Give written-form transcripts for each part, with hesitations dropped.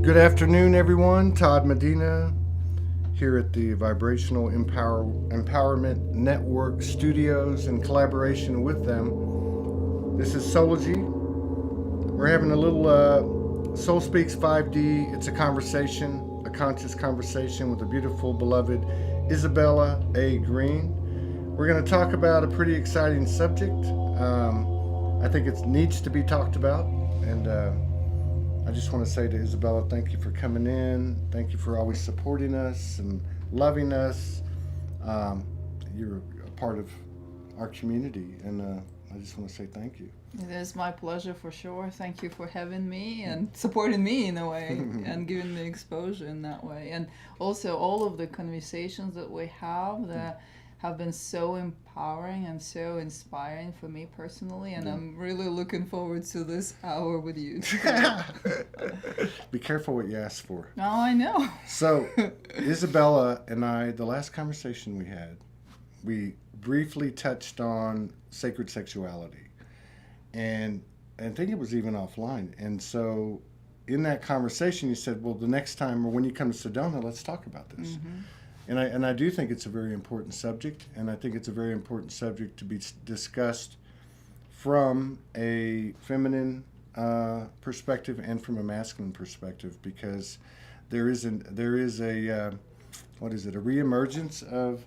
Good afternoon, everyone. Todd Medina here at the Vibrational Empowerment Network Studios in collaboration with them. This is Sology. We're having a little Soul Speaks 5D. It's a conversation, a conscious conversation with the beautiful, beloved Isabella A. Green. We're going to talk about a pretty exciting subject. I think it needs to be talked about, and I just want to say to Isabella, thank you for coming in. Thank you for always supporting us and loving us. You're a part of our community, and I just want to say thank you. It is my pleasure for sure. Thank you for having me and supporting me in a way and giving me exposure in that way. And also all of the conversations that we have that have been so empowering and so inspiring for me personally, and I'm really looking forward to this hour with you. Be careful what you ask for. Oh, I know. So, Isabella and I, the last conversation we had, we briefly touched on sacred sexuality, and I think it was even offline. And so, in that conversation, you said, "Well, the next time or when you come to Sedona, let's talk about this." Mm-hmm. And I do think it's a very important subject, and I think it's a very important subject to be discussed from a feminine perspective and from a masculine perspective, because there is a reemergence of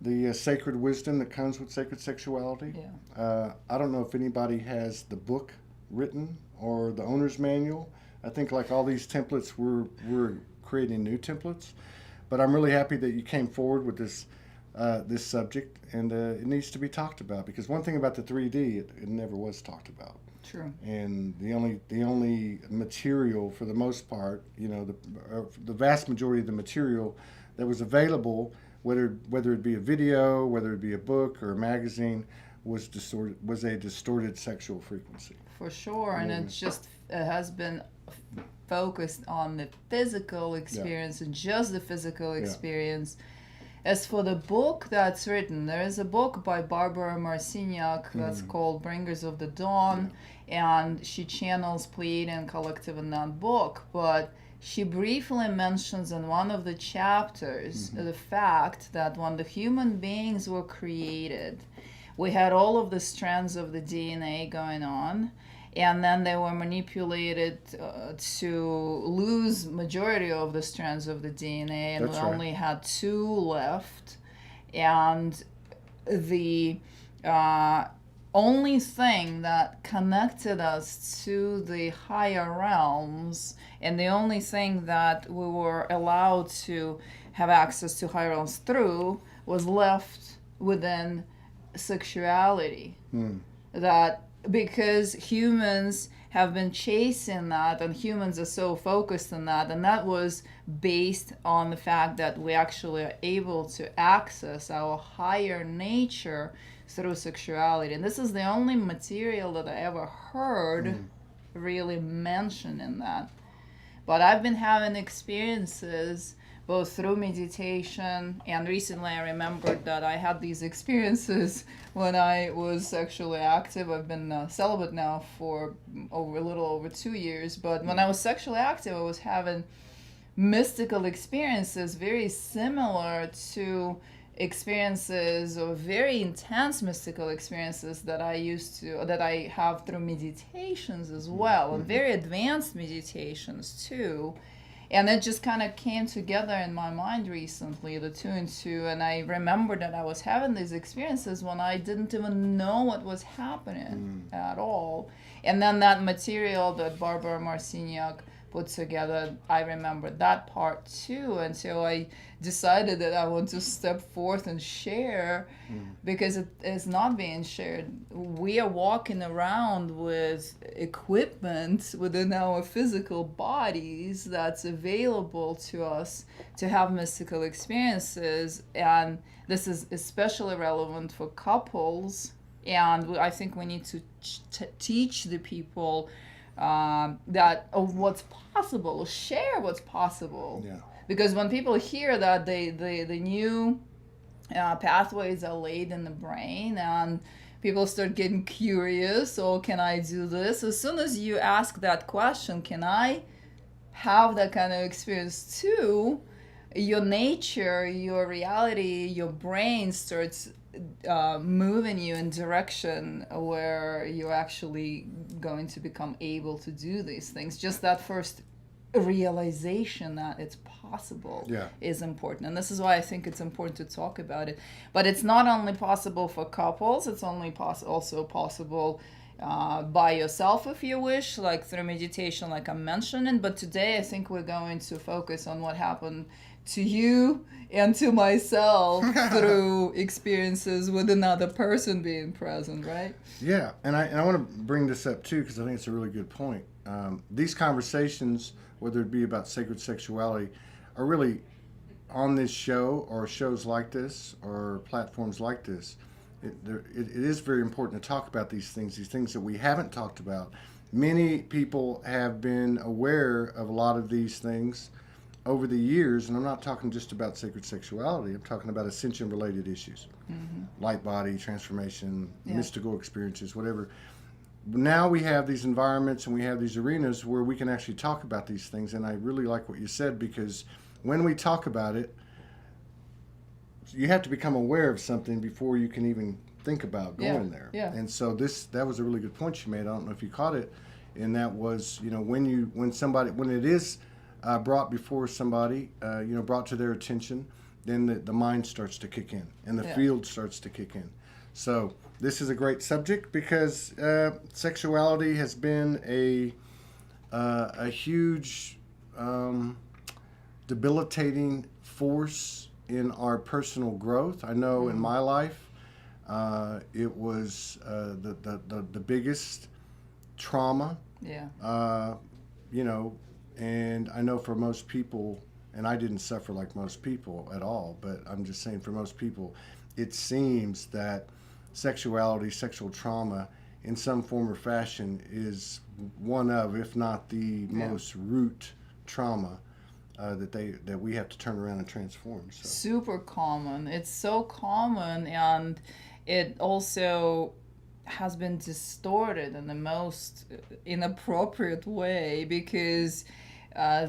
the sacred wisdom that comes with sacred sexuality. Yeah. I don't know if anybody has the book written or the owner's manual. I think like all these templates, we're creating new templates. But I'm really happy that you came forward with this subject, and it needs to be talked about, because one thing about the 3D, it never was talked about. True. And the only material, for the most part, the vast majority of the material that was available, whether it be a video, whether it be a book or a magazine, was a distorted sexual frequency. For sure, and it has been focused on the physical experience and just the physical experience. As for the book that's written, there is a book by Barbara Marciniak that's called Bringers of the Dawn, and she channels Pleiadian Collective in that book, but she briefly mentions in one of the chapters the fact that when the human beings were created, we had all of the strands of the DNA going on, and then they were manipulated to lose majority of the strands of the DNA, and we only had 2 left. And the only thing that connected us to the higher realms, and the only thing that we were allowed to have access to higher realms through, was left within sexuality. That because humans have been chasing that, and humans are so focused on that, and that was based on the fact that we actually are able to access our higher nature through sexuality. And this is the only material that I ever heard really mentioning that. But I've been having experiences both through meditation, and recently I remembered that I had these experiences when I was sexually active. I've been celibate now for a little over 2 years, but when I was sexually active, I was having mystical experiences very similar to experiences, or very intense mystical experiences that I have through meditations as well, and very advanced meditations too. And it just kind of came together in my mind recently, the 2 and 2, and I remember that I was having these experiences when I didn't even know what was happening at all. And then that material that Barbara Marciniak put together, I remember that part too, and so I decided that I want to step forth and share, because it is not being shared. We are walking around with equipment within our physical bodies that's available to us to have mystical experiences, and this is especially relevant for couples, and I think we need to teach the people that of what's possible, share what's possible. Yeah. Because when people hear that, the new pathways are laid in the brain, and people start getting curious. Oh, can I do this? As soon as you ask that question, can I have that kind of experience too, your nature, your reality, your brain starts moving you in direction where you're actually going to become able to do these things. Just that first realization that it's possible is important, and this is why I think it's important to talk about it. But it's not only possible for couples, it's only also possible by yourself if you wish, like through meditation like I'm mentioning. But today I think we're going to focus on what happened to you and to myself through experiences with another person being present, right? Yeah, and I want to bring this up too because I think it's a really good point. These conversations, whether it be about sacred sexuality, are really on this show or shows like this or platforms like this. It is very important to talk about these things that we haven't talked about. Many people have been aware of a lot of these things over the years, and I'm not talking just about sacred sexuality. I'm talking about ascension-related issues, light body, transformation, mystical experiences, whatever. Now we have these environments and we have these arenas where we can actually talk about these things, and I really like what you said, because when we talk about it, you have to become aware of something before you can even think about going there. Yeah. And so that was a really good point you made. I don't know if you caught it, and that was, when it is brought before somebody, brought to their attention, then the mind starts to kick in and the field starts to kick in. So this is a great subject because sexuality has been a huge debilitating force in our personal growth. I know in my life, it was the biggest trauma. And I know for most people, and I didn't suffer like most people at all, but I'm just saying for most people, it seems that sexuality, sexual trauma, in some form or fashion, is one of, if not the most root trauma that we have to turn around and transform. So. Super common. It's so common, and it also has been distorted in the most inappropriate way, because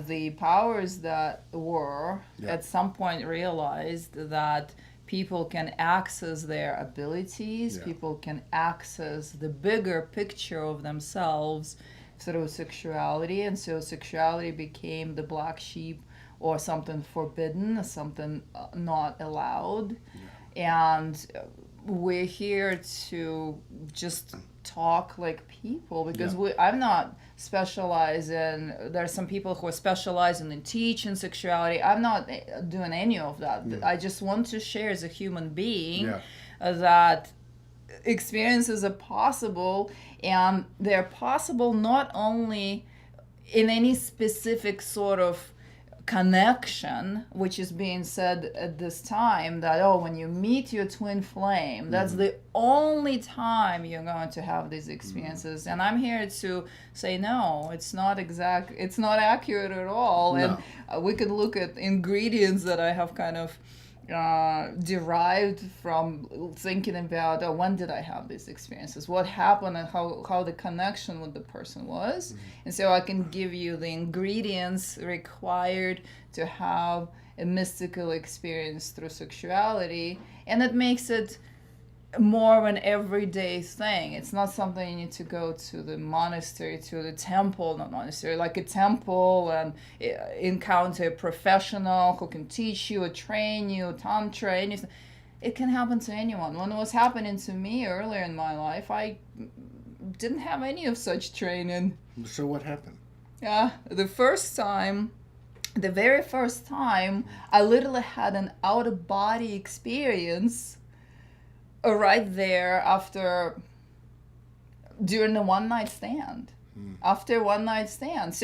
the powers that were at some point realized that people can access their abilities, people can access the bigger picture of themselves through sexuality, and so sexuality became the black sheep, or something forbidden, something not allowed. And we're here to just talk like people, because I'm not specializing. There are some people who are specializing in teaching sexuality. I'm not doing any of that. I just want to share as a human being that experiences are possible, and they're possible not only in any specific sort of connection, which is being said at this time, that when you meet your twin flame, that's the only time you're going to have these experiences. And I'm here to say no, it's not accurate at all. No. And we could look at ingredients that I have kind of derived from thinking about when did I have these experiences, what happened, and how the connection with the person was. And so I can give you the ingredients required to have a mystical experience through sexuality, and it makes it more of an everyday thing. It's not something you need to go to the monastery, to the temple, not monastery, like a temple, and encounter a professional who can teach you or train you, tantra, anything. It can happen to anyone. When it was happening to me earlier in my life, I didn't have any of such training. So what happened? The very first time, I literally had an out-of-body experience right there during the one-night stand. After one night stand.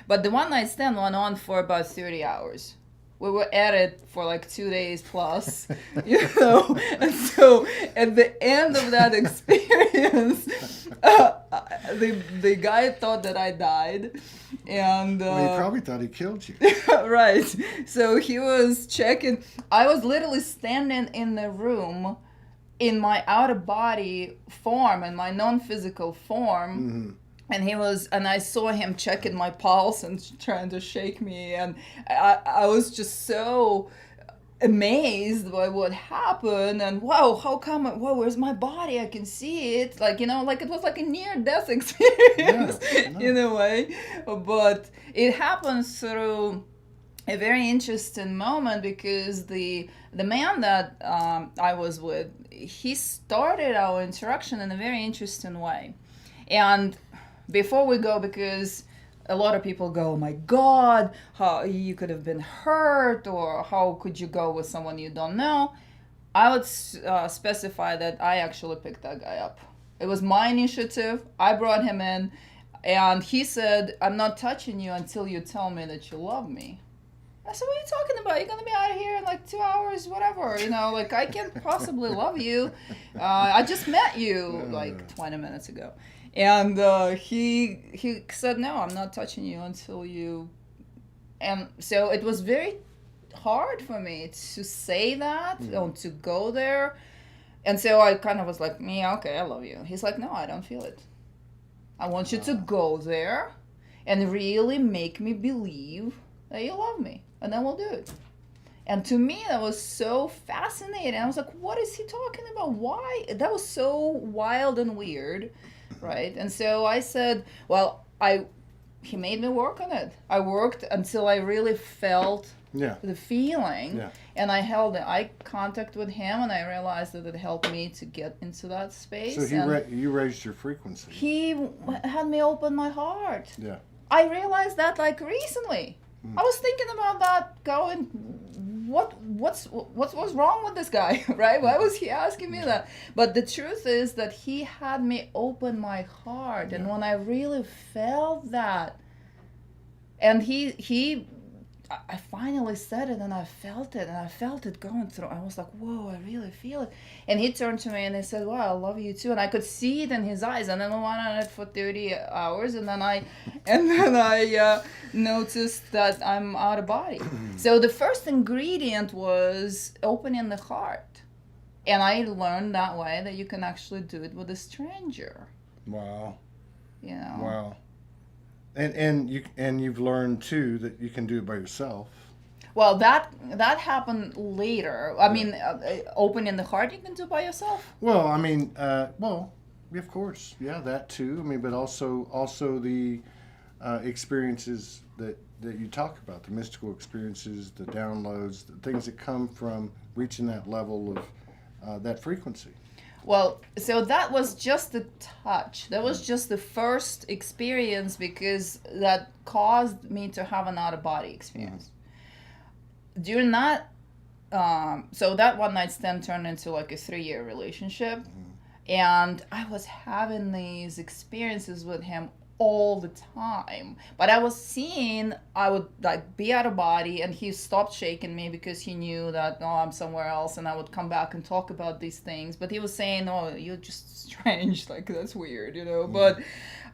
But the one night stand went on for about 30 hours. We were at it for like 2 days plus, And so at the end of that experience, the guy thought that I died. And he probably thought he killed you. Right. So he was checking. I was literally standing in the room in my out-of-body form, in my non-physical form, and I saw him checking my pulse and trying to shake me, and I was just so amazed by what happened. And wow, how come, wow, where's my body? I can see it, like, like it was like a near death experience. In a way. But it happens through a very interesting moment, because the man that I was with, he started our interaction in a very interesting way. And before we go, because a lot of people go, oh my God, how you could have been hurt, or how could you go with someone you don't know? I would specify that I actually picked that guy up. It was my initiative. I brought him in, and he said, I'm not touching you until you tell me that you love me. I said, what are you talking about? You're going to be out of here in like 2 hours, whatever. Like, I can't possibly love you. I just met you like 20 minutes ago. And he said, no, I'm not touching you until you... And so it was very hard for me to say that, or to go there. And so I kind of was like, yeah, okay, I love you. He's like, no, I don't feel it. I want you to go there and really make me believe that you love me, and then we'll do it. And to me, that was so fascinating. I was like, what is he talking about? Why? That was so wild and weird, right? And so I said, well, he made me work on it. I worked until I really felt the feeling. Yeah. And I held eye contact with him, and I realized that it helped me to get into that space. So you raised your frequency. He had me open my heart. Yeah. I realized that like recently. I was thinking about that, going, what was wrong with this guy, right? Why was he asking me that? But the truth is that he had me open my heart, and when I really felt that, and I finally said it, and I felt it going through. I was like, whoa, I really feel it. And he turned to me and he said, wow, I love you too. And I could see it in his eyes. And then we went on it for 30 hours. And then I noticed that I'm out of body. So the first ingredient was opening the heart. And I learned that way that you can actually do it with a stranger. Wow. Wow. And you've learned too that you can do it by yourself. Well, that happened later. I mean, opening the heart you can do by yourself. Well, I mean, of course, yeah, that too. I mean, but also the experiences that you talk about, the mystical experiences, the downloads, the things that come from reaching that level of that frequency. Well, so that was just the touch. That was just the first experience, because that caused me to have an out-of-body experience. During that, so that one night stand turned into like a 3-year relationship. And I was having these experiences with him all the time. But I was seeing, I would like be out of body, and he stopped shaking me because he knew that, oh, I'm somewhere else, and I would come back and talk about these things. But he was saying, oh, you're just strange, like that's weird, But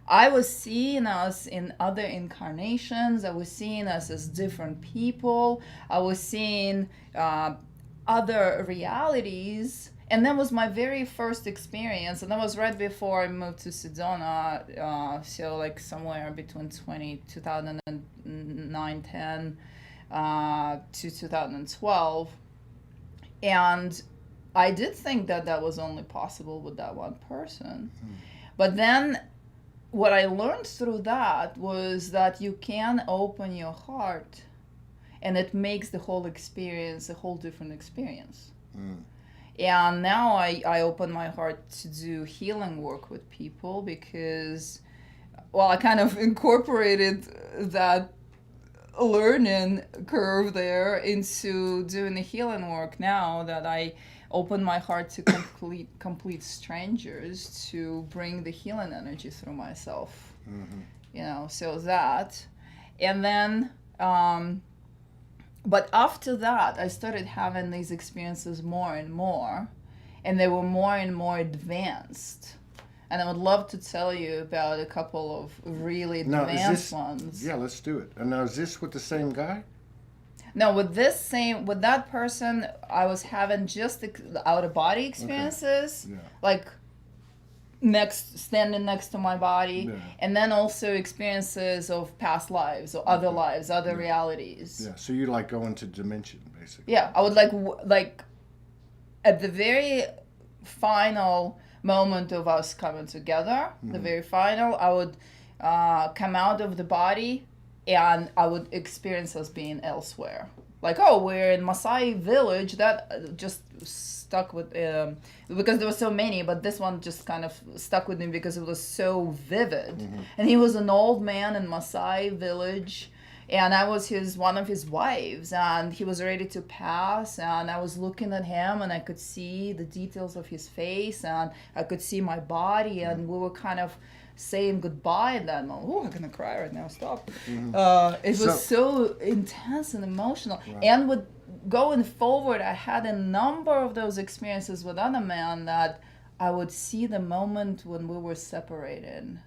I was seeing us in other incarnations. I was seeing us as different people. I was seeing other realities. And that was my very first experience, and that was right before I moved to Sedona, so like somewhere between 2009, 10 to 2012. And I did think that was only possible with that one person. But then what I learned through that was that you can open your heart, and it makes the whole experience a whole different experience. And now I open my heart to do healing work with people, because, well, I kind of incorporated that learning curve there into doing the healing work now that I open my heart to complete strangers, to bring the healing energy through myself. So that. And then... But after that, I started having these experiences more and more, and they were more and more advanced. And I would love to tell you about a couple of really advanced ones. Yeah, let's do it. And now, is this with the same guy? No, with that person, I was having just the out-of-body experiences. Okay. Yeah. Like, standing next to my body, and then also experiences of past lives or other lives, other realities. Yeah. So you like go into dimension, basically. Yeah, I would like at the very final moment of us coming together, the very final, I would come out of the body, and I would experience us being elsewhere. Like, oh, we're in Maasai village. That just stuck with because there were so many, but this one just kind of stuck with me because it was so vivid. And he was an old man in Maasai village, and I was one of his wives, and he was ready to pass, and I was looking at him, and I could see the details of his face, and I could see my body, and we were kind of saying goodbye at that moment. Oh, I'm gonna cry right now. Stop. It was so intense and emotional. Right. And with going forward, I had a number of those experiences with other men that I would see the moment when we were separated,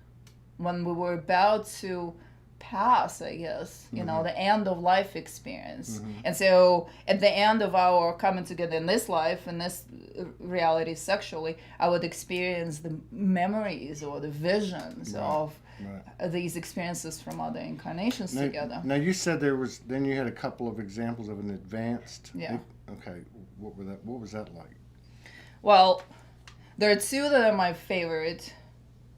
when we were about to pass, I guess, you know, the end of life experience. And so at the end of our coming together in this life, in this reality sexually, I would experience the memories or the visions of these experiences from other incarnations together. Now you said then you had a couple of examples of an advanced. Yeah. Okay. What was that like? Well, there are two that are my favorite.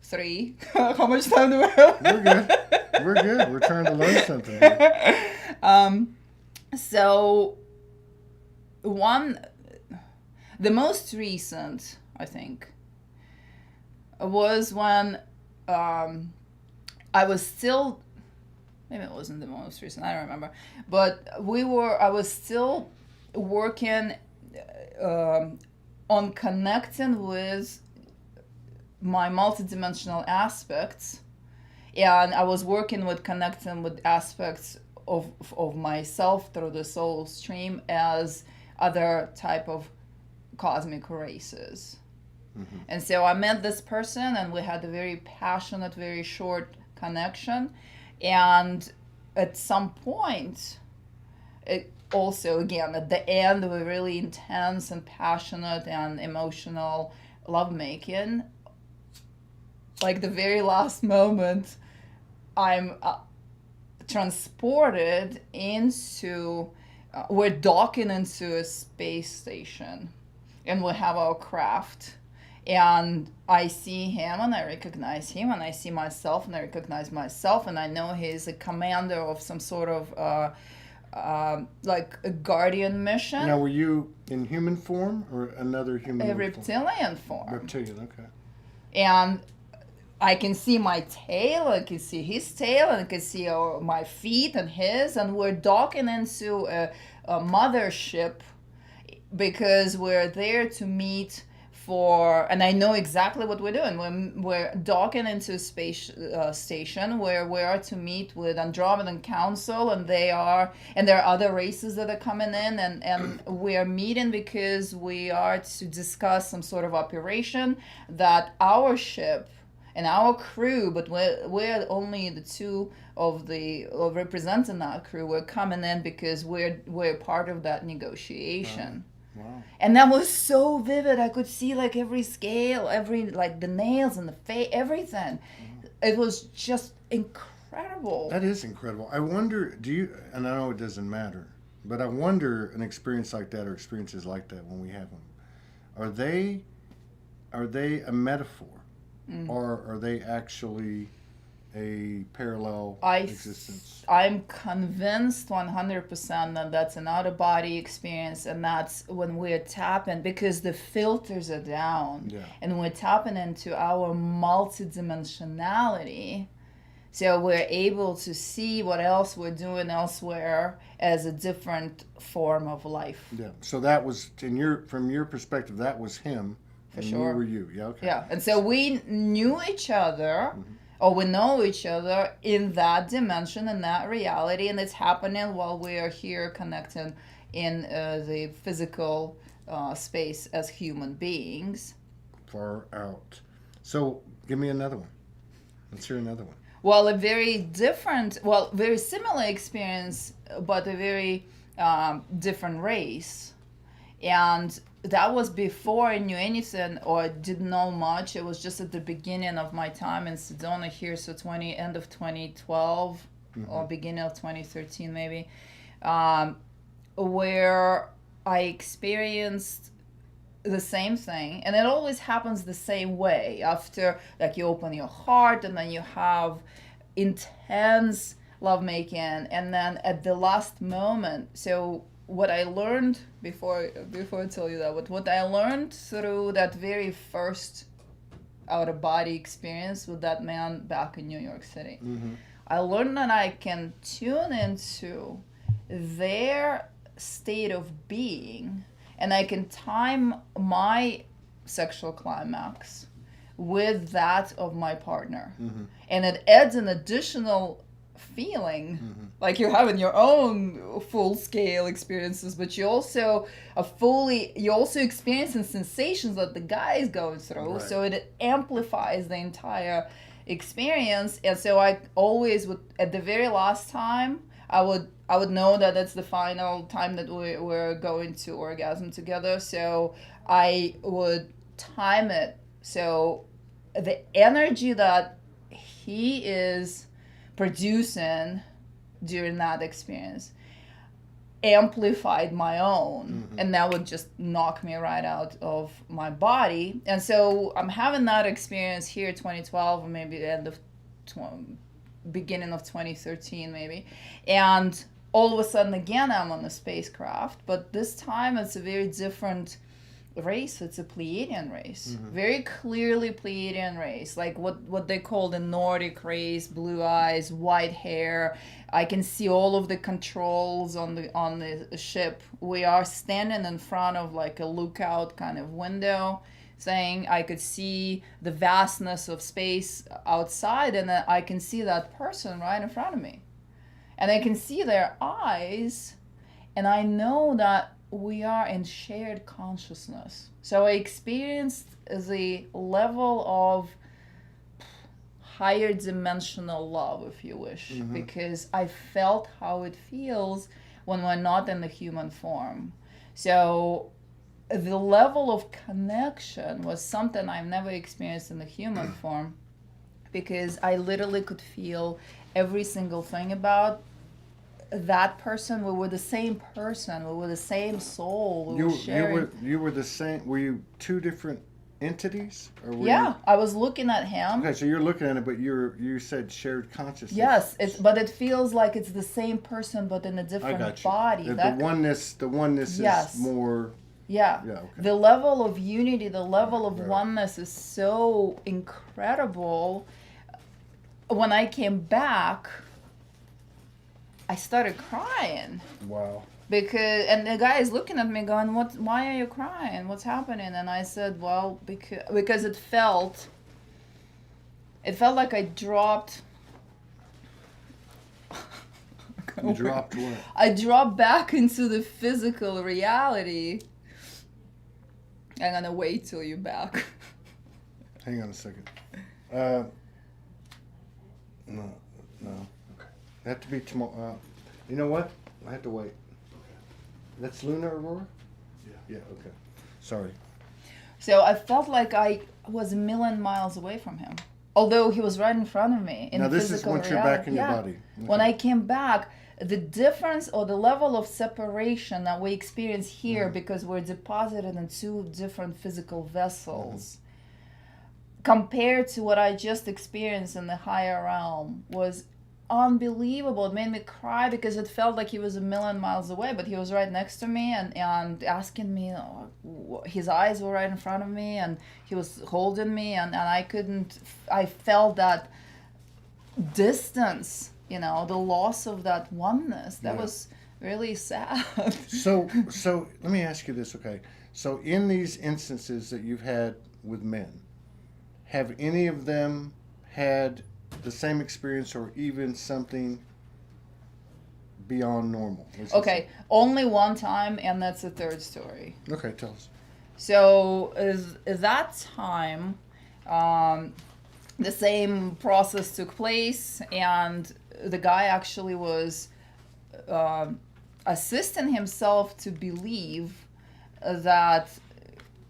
3. How much time do we have? We're good. We're good. We're trying to learn something here. So the most recent, I think, was when I was still, maybe it wasn't the most recent, I don't remember, but I was still working on connecting with my multidimensional aspects, and I was working with connecting with aspects of myself through the soul stream as other type of cosmic races. And so I met this person, and we had a very passionate, very short connection, and at some point, it also, again, at the end of a really intense and passionate and emotional lovemaking, like the very last moment, I'm transported into, we're docking into a space station, and we have our craft, and I see him, and I recognize him, and I see myself, and I recognize myself, and I know he's a commander of some sort of like a guardian mission. Now, were you in human form or another human? A reptilian form. Reptilian, okay. And I can see my tail, I can see his tail, and I can see my feet and his, and we're docking into a mothership because we're there to meet and I know exactly what we're doing. We're docking into a space station where we are to meet with Andromedan Council, and there are other races that are coming in, and we are meeting because we are to discuss some sort of operation that our ship and our crew, but we're only the two of representing that crew. We're coming in because we're part of that negotiation. Wow. And that was so vivid. I could see like every scale, like the nails and the face, everything. It was just incredible. That is incredible. I wonder, and I know it doesn't matter, but I wonder an experience like that or experiences like that when we have them, are they a metaphor? Or are they actually a parallel existence? I'm convinced 100% that that's an out-of-body experience, and that's when we're tapping, because the filters are down, and we're tapping into our multidimensionality, so we're able to see what else we're doing elsewhere as a different form of life. Yeah, so that was, from your perspective, that was him. For and sure. You were you, yeah, okay. Yeah, and so we knew each other, or we know each other in that dimension, in that reality, and it's happening while we are here connecting in the physical space as human beings. Far out. So, give me another one. Let's hear another one. Well, very similar experience, but a very different race. And that was before I knew anything or didn't know much. It was just at the beginning of my time in Sedona here, so end of 2012 or beginning of 2013 maybe, where I experienced the same thing, and it always happens the same way. After, like, you open your heart and then you have intense lovemaking, and then at the last moment. So what I learned before I tell you that, what I learned through that very first out of body experience with that man back in New York City, I learned that I can tune into their state of being, and I can time my sexual climax with that of my partner. And it adds an additional feeling, like you're having your own full scale experiences, but you also experiencing sensations that the guy is going through. Right. So it amplifies the entire experience. And so I always would, at the very last time, I would know that that's the final time that we're going to orgasm together. So I would time it. So the energy that he is producing during that experience amplified my own, and that would just knock me right out of my body. And so I'm having that experience here 2012, or maybe the end of beginning of 2013 maybe, and all of a sudden again I'm on a spacecraft, but this time it's a very different race. It's a Pleiadian race, very clearly Pleiadian race, like what they call the Nordic race, blue eyes, white hair. I can see all of the controls on the ship. We are standing in front of like a lookout kind of window, saying I could see the vastness of space outside, and I can see that person right in front of me, and I can see their eyes, and I know that we are in shared consciousness. So I experienced the level of higher dimensional love, if you wish, because I felt how it feels when we're not in the human form. So the level of connection was something I've never experienced in the human form, because I literally could feel every single thing about that person. We were the same person. We were the same soul. You were the same. Were you two different entities? Or were you... I was looking at him. Okay, so you're looking at it, but you said shared consciousness. Yes, but it feels like it's the same person, but in a different body. The oneness is more. Yeah. Okay. The level of unity, the level of oneness is so incredible. When I came back, I started crying. Wow. And the guy is looking at me going, why are you crying? What's happening? And I said, well, because it felt like I dropped. You dropped what? I dropped back into the physical reality. I'm gonna wait till you're back. Hang on a second. No. Okay. It have to be tomorrow. You know what? I have to wait. That's Lunar Aurora? Yeah, okay. Sorry. So I felt like I was a million miles away from him, although he was right in front of me in now this physical is once reality. You're back in your body. Okay. When I came back, the difference or the level of separation that we experience here, because we're deposited in two different physical vessels, compared to what I just experienced in the higher realm, was unbelievable. It made me cry because it felt like he was a million miles away, but he was right next to me and asking me. His eyes were right in front of me, and he was holding me, and I felt that distance, the loss of that oneness. That was really sad. So let me ask you this, okay? So in these instances that you've had with men, have any of them had the same experience or even something beyond normal? Okay, only one time, and that's the third story. Okay, tell us. So that time, the same process took place, and the guy actually was assisting himself to believe that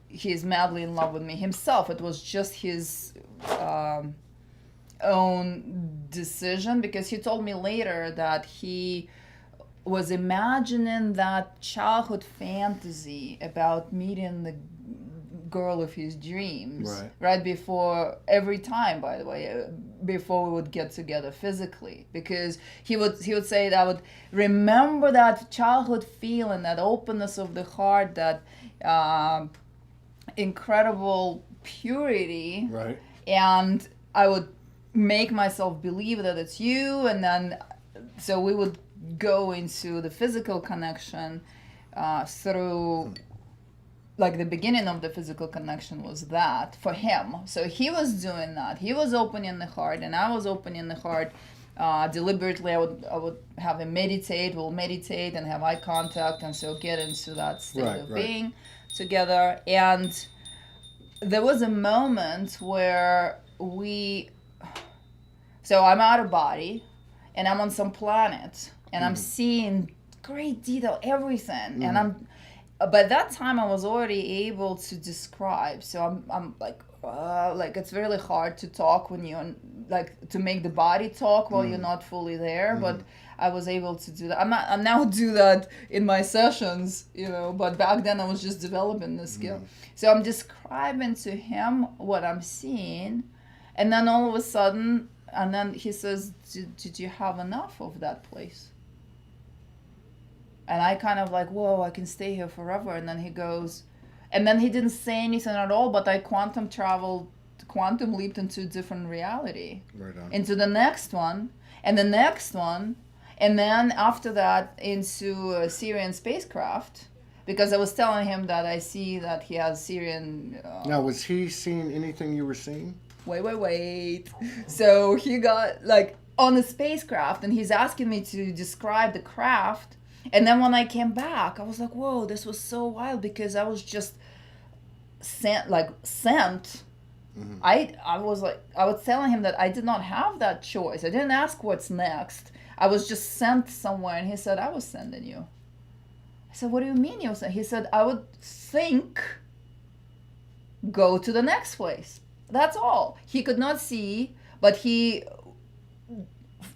he's madly in love with me himself. It was just his own decision, because he told me later that he was imagining that childhood fantasy about meeting the girl of his dreams right before every time, by the way, before we would get together physically, because he would say that I would remember that childhood feeling, that openness of the heart, that incredible purity, right, and I would make myself believe that it's you, and then so we would go into the physical connection through, like, the beginning of the physical connection was that for him. So he was doing that. He was opening the heart, and I was opening the heart deliberately. I would have him meditate. We'll meditate and have eye contact, and so get into that state of being together. And there was a moment where so I'm out of body, and I'm on some planet, and I'm seeing great detail, everything, and by that time I was already able to describe. So I'm like it's really hard to talk when you're like, to make the body talk while you're not fully there, but I was able to do that. I'm now do that in my sessions, but back then I was just developing the skill. So I'm describing to him what I'm seeing, and then all of a sudden, and then he says, did you have enough of that place? And I kind of like, whoa, I can stay here forever. And then he goes, and then he didn't say anything at all, but I quantum leaped into a different reality. Right on. Into the next one, and the next one, and then after that into a Syrian spacecraft, because I was telling him that I see that he has Syrian... Now, was he seeing anything you were seeing? Wait. So he got, like, on the spacecraft, and he's asking me to describe the craft. And then when I came back, I was like, whoa, this was so wild, because I was just sent. I was telling him that I did not have that choice. I didn't ask what's next. I was just sent somewhere. And he said, I was sending you. I said, what do you mean you were sent? He said, I would think, go to the next place. That's all. He could not see, but he,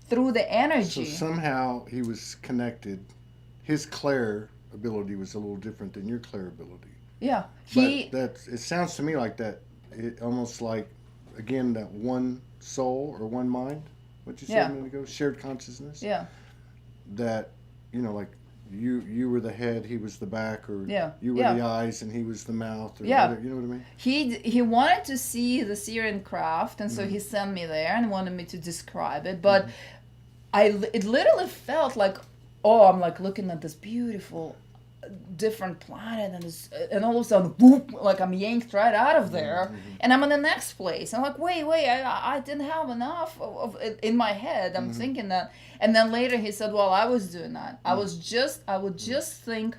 through the energy. So somehow he was connected. His clair ability was a little different than your clair ability. Yeah. It sounds to me like that, it almost like, again, that one soul or one mind, what you said a minute ago, shared consciousness. Yeah. That, like you were the head, he was the back, or you were the eyes and he was the mouth, or whatever, you know what I mean? He wanted to see the Syrian craft, and so he sent me there and wanted me to describe it, but it literally felt like, I'm like looking at this beautiful different planet, and all of a sudden, whoop, like I'm yanked right out of there, and I'm in the next place. I'm like, wait, I didn't have enough of it in my head. I'm thinking that, and then later he said, well, I was doing that. I would just think,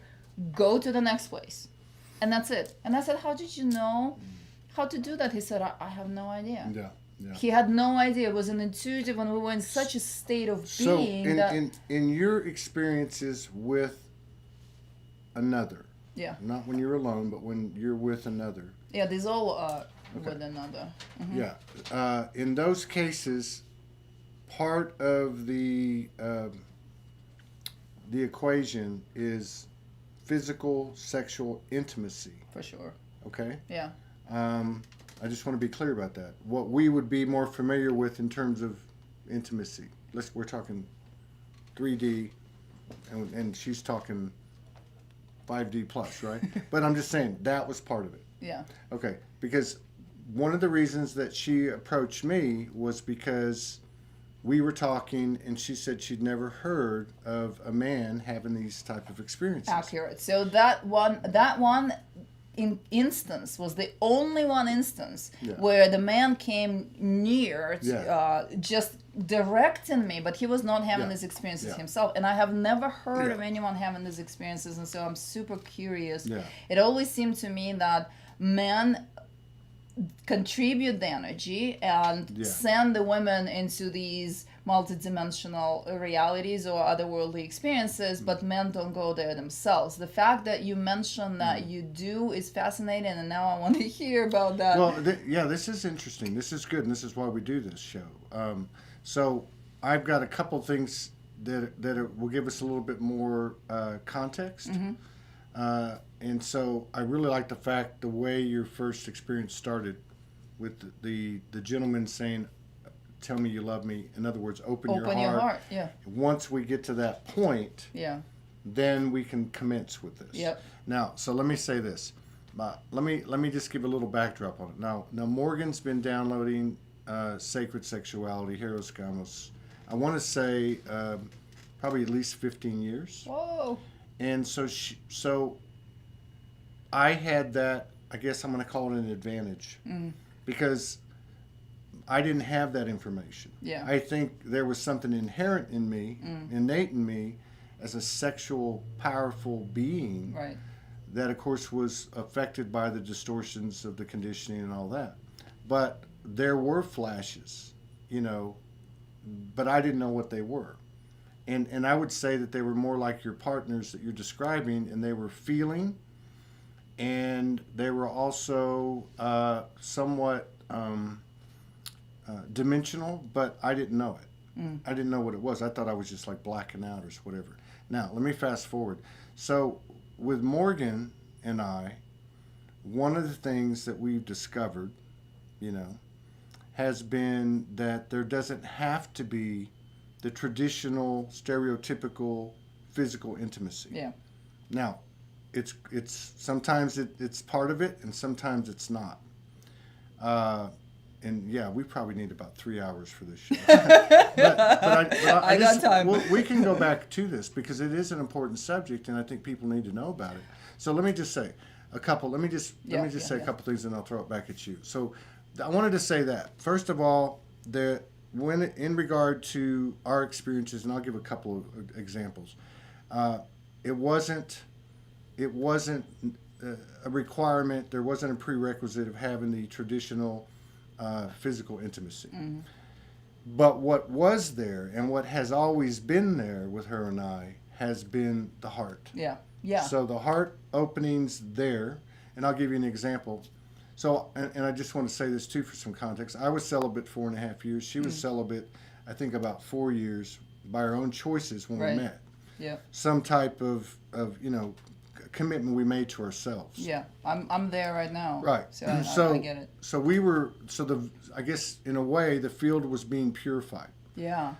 go to the next place, and that's it. And I said, how did you know how to do that? He said, I have no idea. Yeah. He had no idea. It was an intuitive, and we were in such a state of being. So in your experiences with another, not when you're alone, but when you're with another. Yeah, these all are with another. Yeah. In those cases, part of the equation is physical sexual intimacy. For sure. Okay? Yeah. I just want to be clear about that. What we would be more familiar with in terms of intimacy. We're talking 3D, and she's talking 5D plus, right? But I'm just saying that was part of it. Yeah. Okay, because one of the reasons that she approached me was because we were talking, and she said she'd never heard of a man having these type of experiences. Accurate. So that one instance was the only one instance where the man came near to, just directing me, but he was not having these experiences himself, and I have never heard of anyone having these experiences, and so I'm super curious. It always seemed to me that men contribute the energy and send the women into these multidimensional realities or otherworldly experiences, but men don't go there themselves. The fact that you mentioned that you do is fascinating, and now I want to hear about that. Well, this is interesting. This is good, and this is why we do this show. So I've got a couple things that will give us a little bit more context. And so I really like the way your first experience started with the gentleman saying, "Tell me you love me." In other words, open your heart. Yeah. Once we get to that point, Yeah. then we can commence with this. Yep. Now, so let me say this. Let me just give a little backdrop on it. Now Morgan's been downloading Sacred Sexuality, Heros Gamos. I want to say probably at least 15 years. Whoa. And so I had that, I guess I'm going to call it an advantage, because I didn't have that information. Yeah. I think there was something inherent in me, innate in me, as a sexual, powerful being, Right. that of course was affected by the distortions of the conditioning and all that. But there were flashes, but I didn't know what they were. And I would say that they were more like your partners that you're describing, and they were feeling, and they were also somewhat dimensional, but I didn't know it. I didn't know what it was. I thought I was just like blacking out or whatever. Now, let me fast forward. So with Morgan and I, one of the things that we've discovered, has been that there doesn't have to be the traditional, stereotypical physical intimacy. Yeah. Now, it's sometimes it's part of it, and sometimes it's not. And yeah, we probably need about 3 hours for this show. I got time. We can go back to this because it is an important subject, and I think people need to know about it. So let me just say a couple. Let me just say a couple things, and I'll throw it back at you. So I wanted to say that first of all, when in regard to our experiences, and I'll give a couple of examples. It wasn't a requirement. There wasn't a prerequisite of having the traditional physical intimacy. But what was there, and what has always been there with her and I, has been the heart. Yeah. Yeah. So the heart opening's there, and I'll give you an example. So, and I just want to say this too for some context. I was celibate 4.5 years. She was celibate, I think, about 4 years by our own choices when we met. Yeah. Some type of commitment we made to ourselves. Yeah. I'm there right now. Right. So I get it. So I guess in a way the field was being purified. Yeah.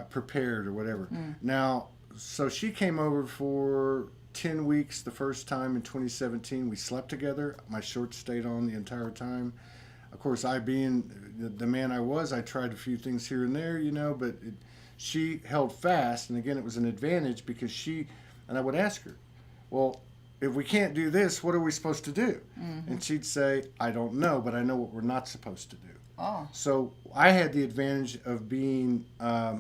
Prepared or whatever. Now, so she came over for 10 weeks the first time in 2017. We slept together. My shorts stayed on the entire time. Of course, I being the man I was, I tried a few things here and there, but she held fast. And again, it was an advantage because and I would ask her, well, if we can't do this, what are we supposed to do? And she'd say, I don't know, but I know what we're not supposed to do. Oh. So I had the advantage of being, I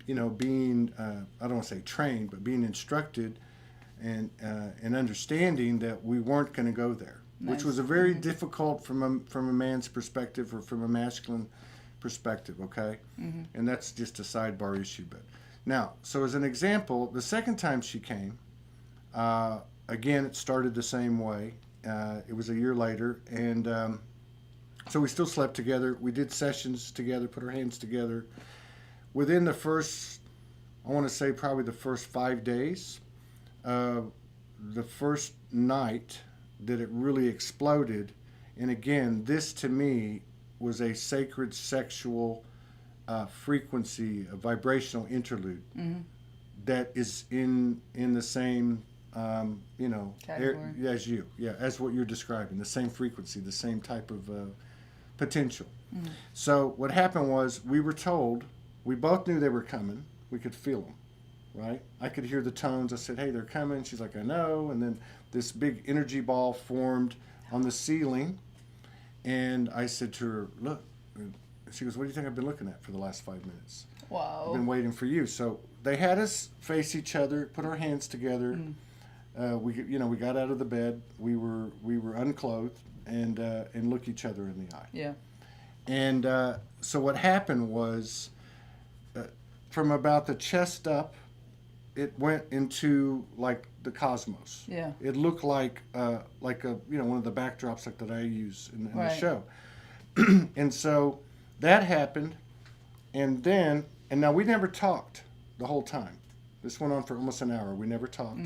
don't want to say trained, but being instructed and understanding that we weren't going to go there, which was a very difficult from a man's perspective or from a masculine perspective, okay? And that's just a sidebar issue. But now, so as an example, the second time she came, again, it started the same way. It was a year later, and so we still slept together. We did sessions together, put our hands together. Within the first, I want to say probably the first 5 days, the first night that it really exploded, and again, this to me was a sacred sexual frequency, a vibrational interlude that is in the same as you, as what you're describing, the same frequency, the same type of potential. So what happened was we were told, we both knew they were coming. We could feel them, right? I could hear the tones. I said, hey, they're coming. She's like, I know. And then this big energy ball formed on the ceiling. And I said to her, look. And she goes, what do you think I've been looking at for the last 5 minutes? Wow. I've been waiting for you. So they had us face each other, put our hands together. We got out of the bed. We were unclothed and look each other in the eye. Yeah. And so what happened was, from about the chest up, it went into like the cosmos. Yeah. It looked like a one of the backdrops like that I use in the Right. show. And so that happened, and now we never talked the whole time. This went on for almost an hour. We never talked.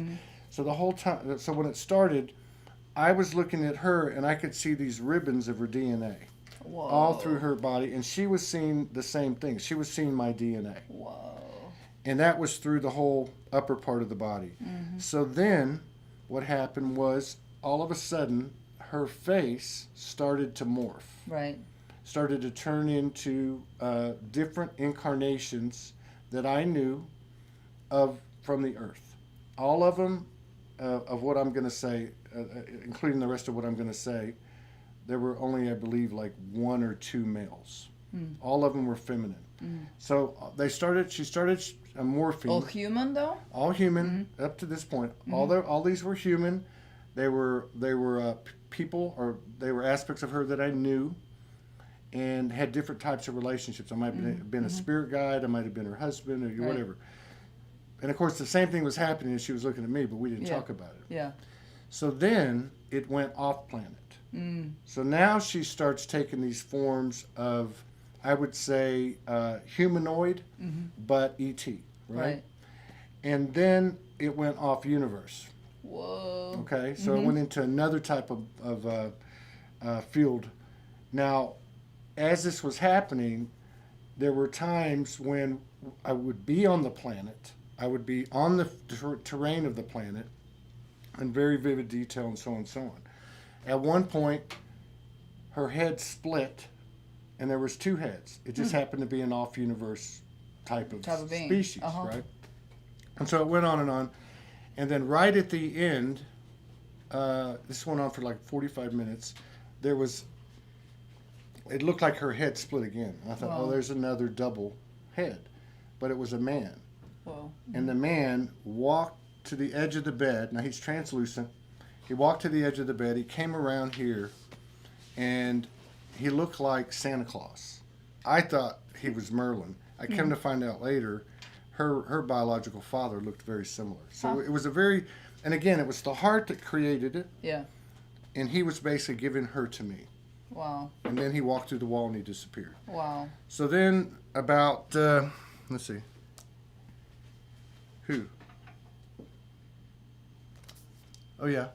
So the whole time, so when it started, I was looking at her and I could see these ribbons of her DNA Whoa. all through her body, and she was seeing the same thing. She was seeing my DNA. Whoa. And that was through the whole upper part of the body. So then what happened was all of a sudden her face started to morph. Right. Started to turn into different incarnations that I knew of from the earth. All of them of what I'm going to say, including the rest of what I'm going to say, there were only, I believe, like 1 or 2 males. All of them were feminine. So she started morphing. All human though? All human up to this point. All these were human. They were people, or they were aspects of her that I knew, and had different types of relationships. I might have been a spirit guide. I might have been her husband, or whatever. And of course, the same thing was happening as she was looking at me, but we didn't talk about it. Yeah. So then it went off planet. So now she starts taking these forms of, I would say, humanoid, but ET, right? And then it went off universe. Whoa. Okay, so it went into another type of field. Now, as this was happening, there were times when I would be on the planet, I would be on the terrain of the planet in very vivid detail and so on and so on. At one point, her head split, and there was 2 heads. It just happened to be an off-universe type of species, right? And so it went on. And then right at the end, this went on for like 45 minutes, it looked like her head split again. And I thought, oh, there's another double head. But it was a man. Whoa. And the man walked to the edge of the bed. Now, he's translucent. He walked to the edge of the bed. He came around here, and he looked like Santa Claus. I thought he was Merlin. I came to find out later, her biological father looked very similar. So it was and again, it was the heart that created it. Yeah. And he was basically giving her to me. Wow. And then he walked through the wall and he disappeared. Wow. So then about, let's see. Who? Oh, yeah.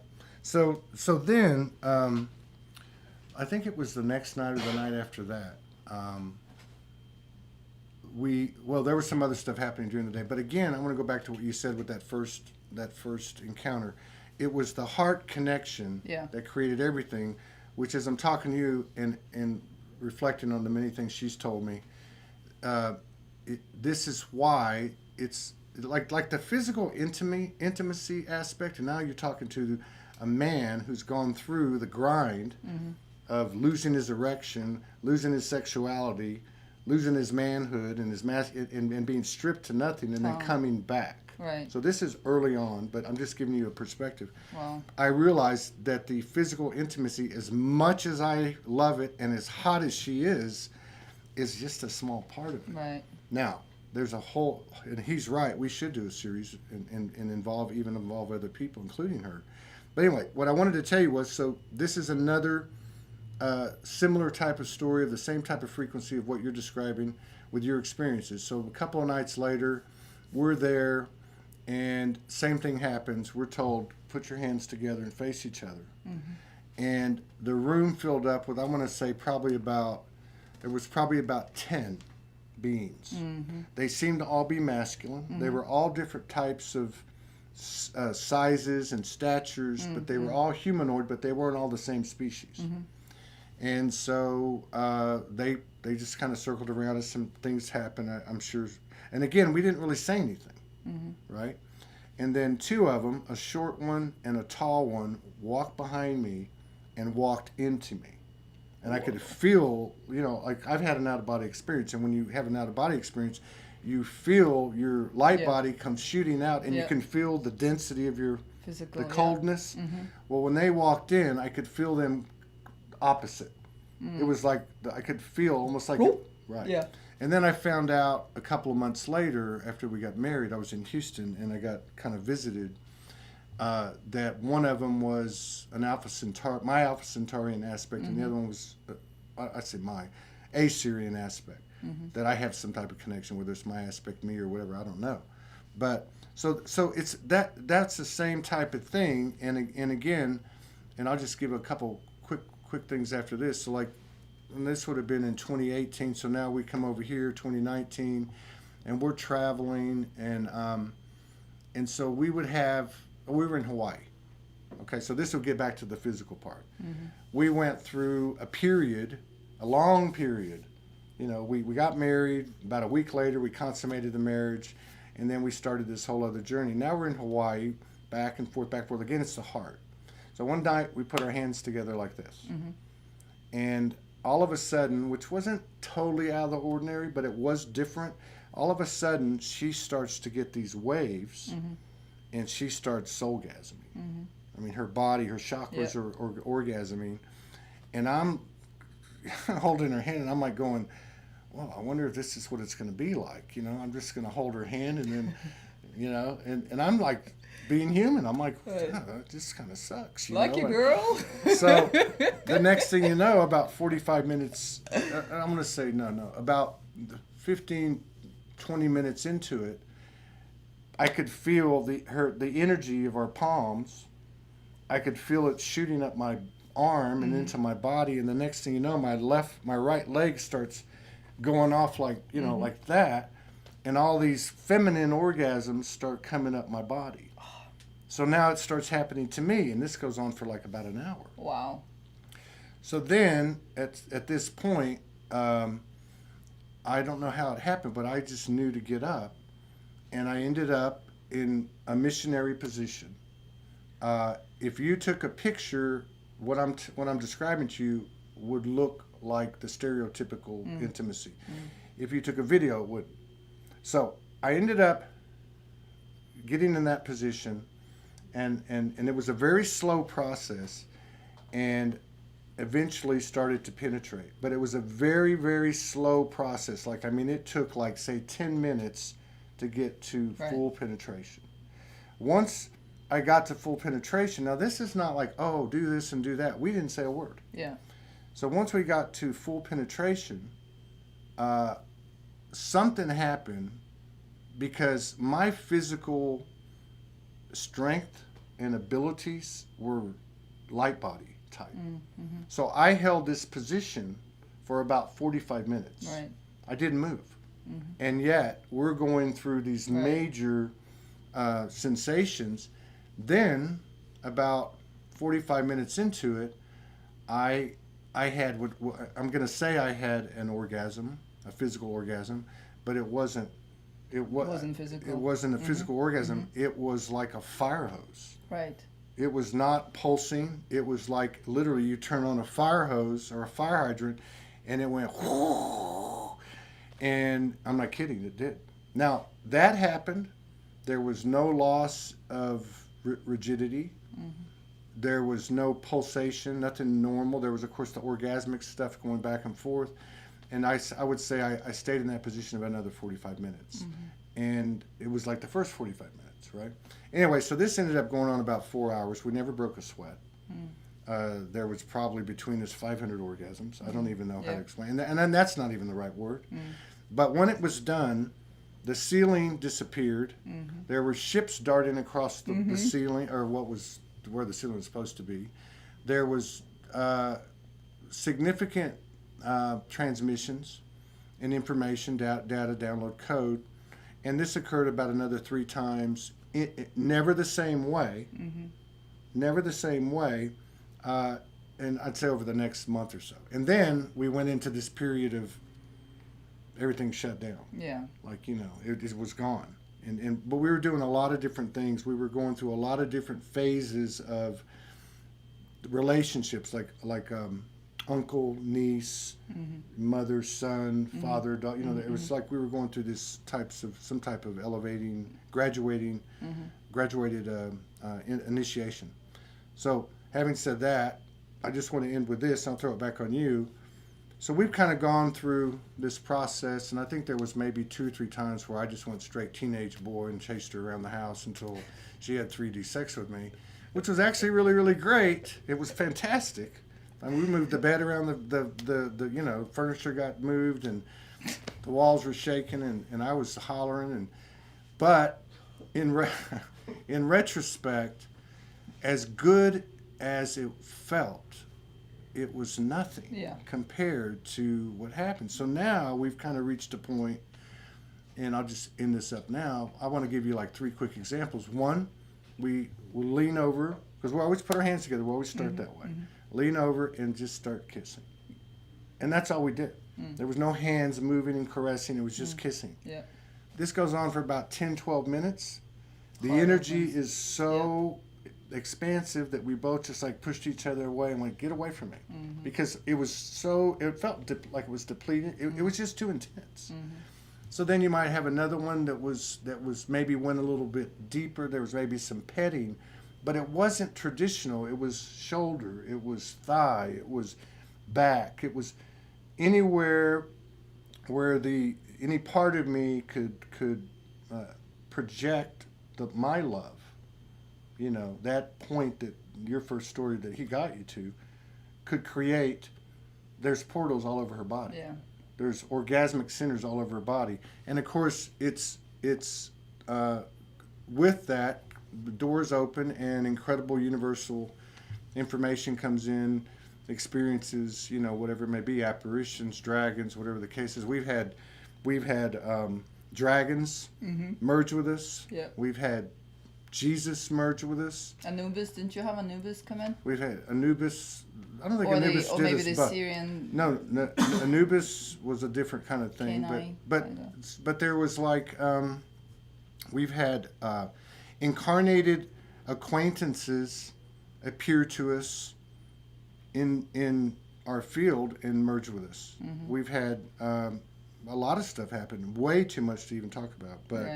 So then, I think it was the next night or the night after that. There was some other stuff happening during the day. But again, I want to go back to what you said with that first encounter. It was the heart connection that created everything, which as I'm talking to you and reflecting on the many things she's told me, this is why it's like the physical intimacy aspect. And now you're talking to a man who's gone through the grind of losing his erection, losing his sexuality, losing his manhood and his and being stripped to nothing, and then coming back. Right. So this is early on, but I'm just giving you a perspective. Wow. I realized that the physical intimacy, as much as I love it and as hot as she is just a small part of it. Right. Now, there's a whole, and he's right, we should do a series and involve other people, including her. But anyway, what I wanted to tell you was, so this is another similar type of story of the same type of frequency of what you're describing with your experiences. So a couple of nights later, we're there, and same thing happens. We're told, put your hands together and face each other. And the room filled up with, I want to say there was probably about 10 beings. They seemed to all be masculine. They were all different types of sizes and statures, but they were all humanoid, but they weren't all the same species. And so they just kind of circled around us. Some things happened, I'm sure. And again, we didn't really say anything, right? And then 2 of them, a short one and a tall one, walked behind me and walked into me. And I could feel, like I've had an out-of-body experience. And when you have an out-of-body experience, you feel your light body come shooting out, and you can feel the density of your Physical, the coldness. Well, when they walked in, I could feel them opposite. It was like I could feel almost like Right. Yeah. And then I found out a couple of months later, after we got married, I was in Houston and I got kind of visited. That one of them was an Alpha Centauri, my Alpha Centaurian aspect, and the other one was, I'd say my Assyrian aspect. That I have some type of connection, whether it's my aspect, me, or whatever, I don't know. But so it's that's the same type of thing. And again, and I'll just give a couple quick things after this. So like, and this would have been in 2018. So now we come over here, 2019, and we're traveling, and so we were in Hawaii. Okay, so this will get back to the physical part. We went through a long period. You know, we got married. About a week later, we consummated the marriage, and then we started this whole other journey. Now we're in Hawaii, back and forth, back and forth. Again, it's the heart. So one night, we put our hands together like this. And all of a sudden, which wasn't totally out of the ordinary, but it was different, all of a sudden, she starts to get these waves, and she starts soulgasming. I mean, her body, her chakras are orgasming, and I'm holding her hand, and I'm like going, well, I wonder if this is what it's going to be like. You know, I'm just going to hold her hand, and then, you know, and I'm like being human. I'm like, this kind of sucks. You Lucky know? girl. So the next thing you know, about 45 minutes, I'm going to say about 15, 20 minutes into it, I could feel the energy of our palms. I could feel it shooting up my arm and into my body, and the next thing you know, my right leg starts going off like, you know, like that, and all these feminine orgasms start coming up my body. So now it starts happening to me, and this goes on for like about an hour. Wow. So then at this point, I don't know how it happened, but I just knew to get up, and I ended up in a missionary position. If you took a picture, what I'm describing to you would look like the stereotypical intimacy. If you took a video, it would. So I ended up getting in that position, and it was a very slow process, and eventually started to penetrate. But it was a very, very slow process. Like, I mean, it took like, say, 10 minutes to get to full penetration. Once I got to full penetration, now this is not like, oh, do this and do that. We didn't say a word. Yeah. So once we got to full penetration, something happened, because my physical strength and abilities were light body type. So I held this position for about 45 minutes. Right. I didn't move. And yet we're going through these major sensations. Then about 45 minutes into it, I had I'm going to say I had an orgasm, a physical orgasm, but it wasn't. It wasn't physical. It wasn't a physical orgasm. It was like a fire hose. Right. It was not pulsing. It was like literally you turn on a fire hose or a fire hydrant, and it went whoo. And I'm not kidding, it did. Now that happened. There was no loss of rigidity. There was no pulsation, nothing normal. There was, of course, the orgasmic stuff going back and forth. And I would say I stayed in that position about another 45 minutes. And it was like the first 45 minutes, right? Anyway, so this ended up going on about 4 hours. We never broke a sweat. There was probably between us 500 orgasms. I don't even know how to explain. And then that's not even the right word. But when it was done, the ceiling disappeared. There were ships darting across the ceiling, or what was where the ceiling was supposed to be. There was significant transmissions and information, data download code, and this occurred about another 3 times. Never the same way. Never the same way. And I'd say over the next month or so. And then we went into this period of everything shut down. Yeah. Like, you know, it was gone. But we were doing a lot of different things. We were going through a lot of different phases of relationships, like uncle, niece, mother, son, father, daughter. You know, it was like we were going through some type of elevating, graduated initiation. So, having said that, I just want to end with this. I'll throw it back on you. So we've kind of gone through this process, and I think there was maybe 2 or 3 times where I just went straight teenage boy and chased her around the house until she had 3D sex with me, which was actually really, really great. It was fantastic. I mean, we moved the bed around, the furniture got moved, and the walls were shaking, and I was hollering, but in retrospect, as good as it felt, it was nothing compared to what happened. So now we've kind of reached a point, and I'll just end this up now. I want to give you like 3 quick examples. One, we will lean over, because we always put our hands together. We always start that way. Lean over and just start kissing. And that's all we did. There was no hands moving and caressing. It was just kissing. Yeah. This goes on for about 10, 12 minutes. The energy is so expansive that we both just like pushed each other away and went, get away from me. Because it felt like it was depleted. It was just too intense. So then you might have another one that was maybe went a little bit deeper. There was maybe some petting, but it wasn't traditional. It was shoulder, it was thigh, it was back, it was anywhere where any part of me could project my love. You know, that point that your first story that he got you to could create. There's portals all over her body. Yeah. There's orgasmic centers all over her body, and of course it's with that, the doors open and incredible universal information comes in, experiences, whatever it may be, apparitions, dragons, whatever the case is. We've had dragons merge with us. Yep. We've had Jesus merge with us. Anubis, didn't you have Anubis come in? We've had Anubis. I don't think Or Anubis or did maybe us, the but Syrian. no, Anubis was a different kind of thing. Kenai, But there was like we've had incarnated acquaintances appear to us in our field and merge with us. We've had a lot of stuff happen, way too much to even talk about. But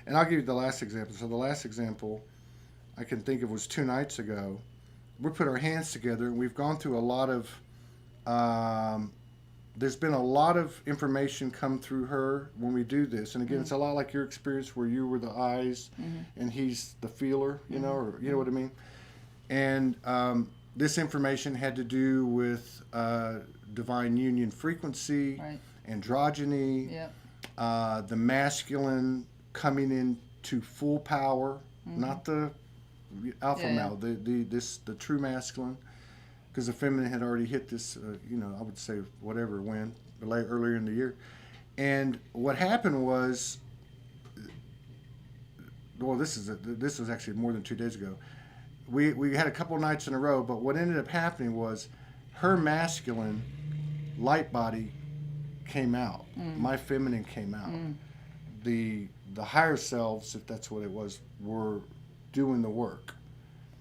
and I'll give you the last example. So the last example I can think of was 2 nights ago. We put our hands together, and we've gone through a lot of there's been a lot of information come through her when we do this. And again, it's a lot like your experience where you were the eyes and he's the feeler, or you know what I mean. And this information had to do with divine union frequency, androgyny, the masculine coming into full power, not the alpha male, the true masculine, because the feminine had already hit this, I would say whatever when earlier in the year. And what happened was, well, this was actually more than 2 days ago. We had a couple nights in a row, but what ended up happening was her masculine light body came out. My feminine came out. The higher selves, if that's what it was, were doing the work.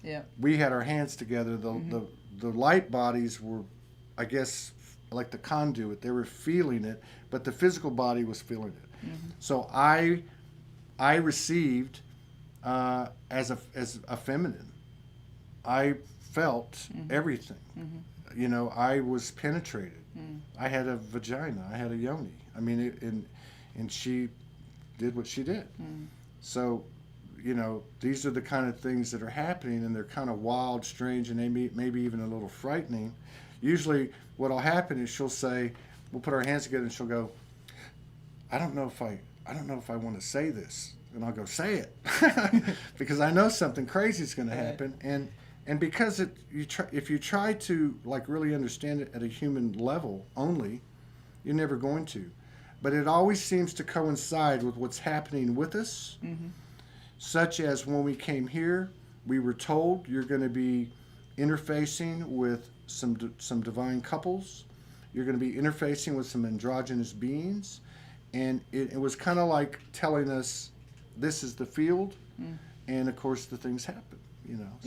Yeah. We had our hands together. The light bodies were, I guess, like the conduit. They were feeling it, but the physical body was feeling it. So I received as a feminine. I felt everything. I was penetrated. I had a vagina. I had a yoni. I mean, and she did what she did. So, these are the kind of things that are happening, and they're kind of wild, strange, and maybe even a little frightening. Usually what'll happen is she'll say, we'll put our hands together, and she'll go, I don't know if I want to say this. And I'll go, say it. Because I know something crazy is going to happen. And because if you try to like really understand it at a human level only, you're never going to. But it always seems to coincide with what's happening with us. Such as when we came here, we were told you're going to be interfacing with some divine couples. You're going to be interfacing with some androgynous beings. And it was kind of like telling us, this is the field. And of course, the things happen,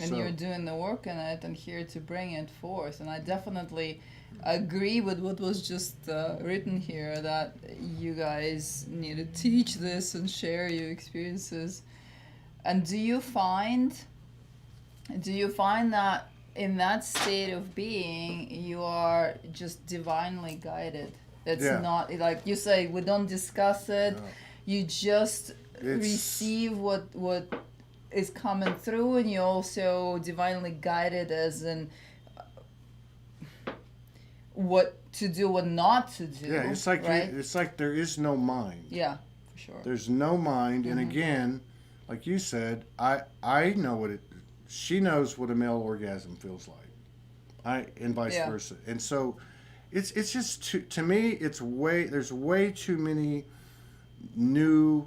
And you're doing the work in it and here to bring it forth. And I definitely agree with what was just written here, that you guys need to teach this and share your experiences. And do you find that in that state of being, you are just divinely guided. It's Yeah. not like you say, we don't discuss it. No. You just receive what is coming through, and you're also divinely guided as in what to do, what not to do. Yeah, it's like right? it's like there is no mind. Yeah, for sure. There's no mind, and Mm-hmm. again, like you said, I know what it. She knows what a male orgasm feels like, and vice Yeah. versa, and so it's just to me there's way too many new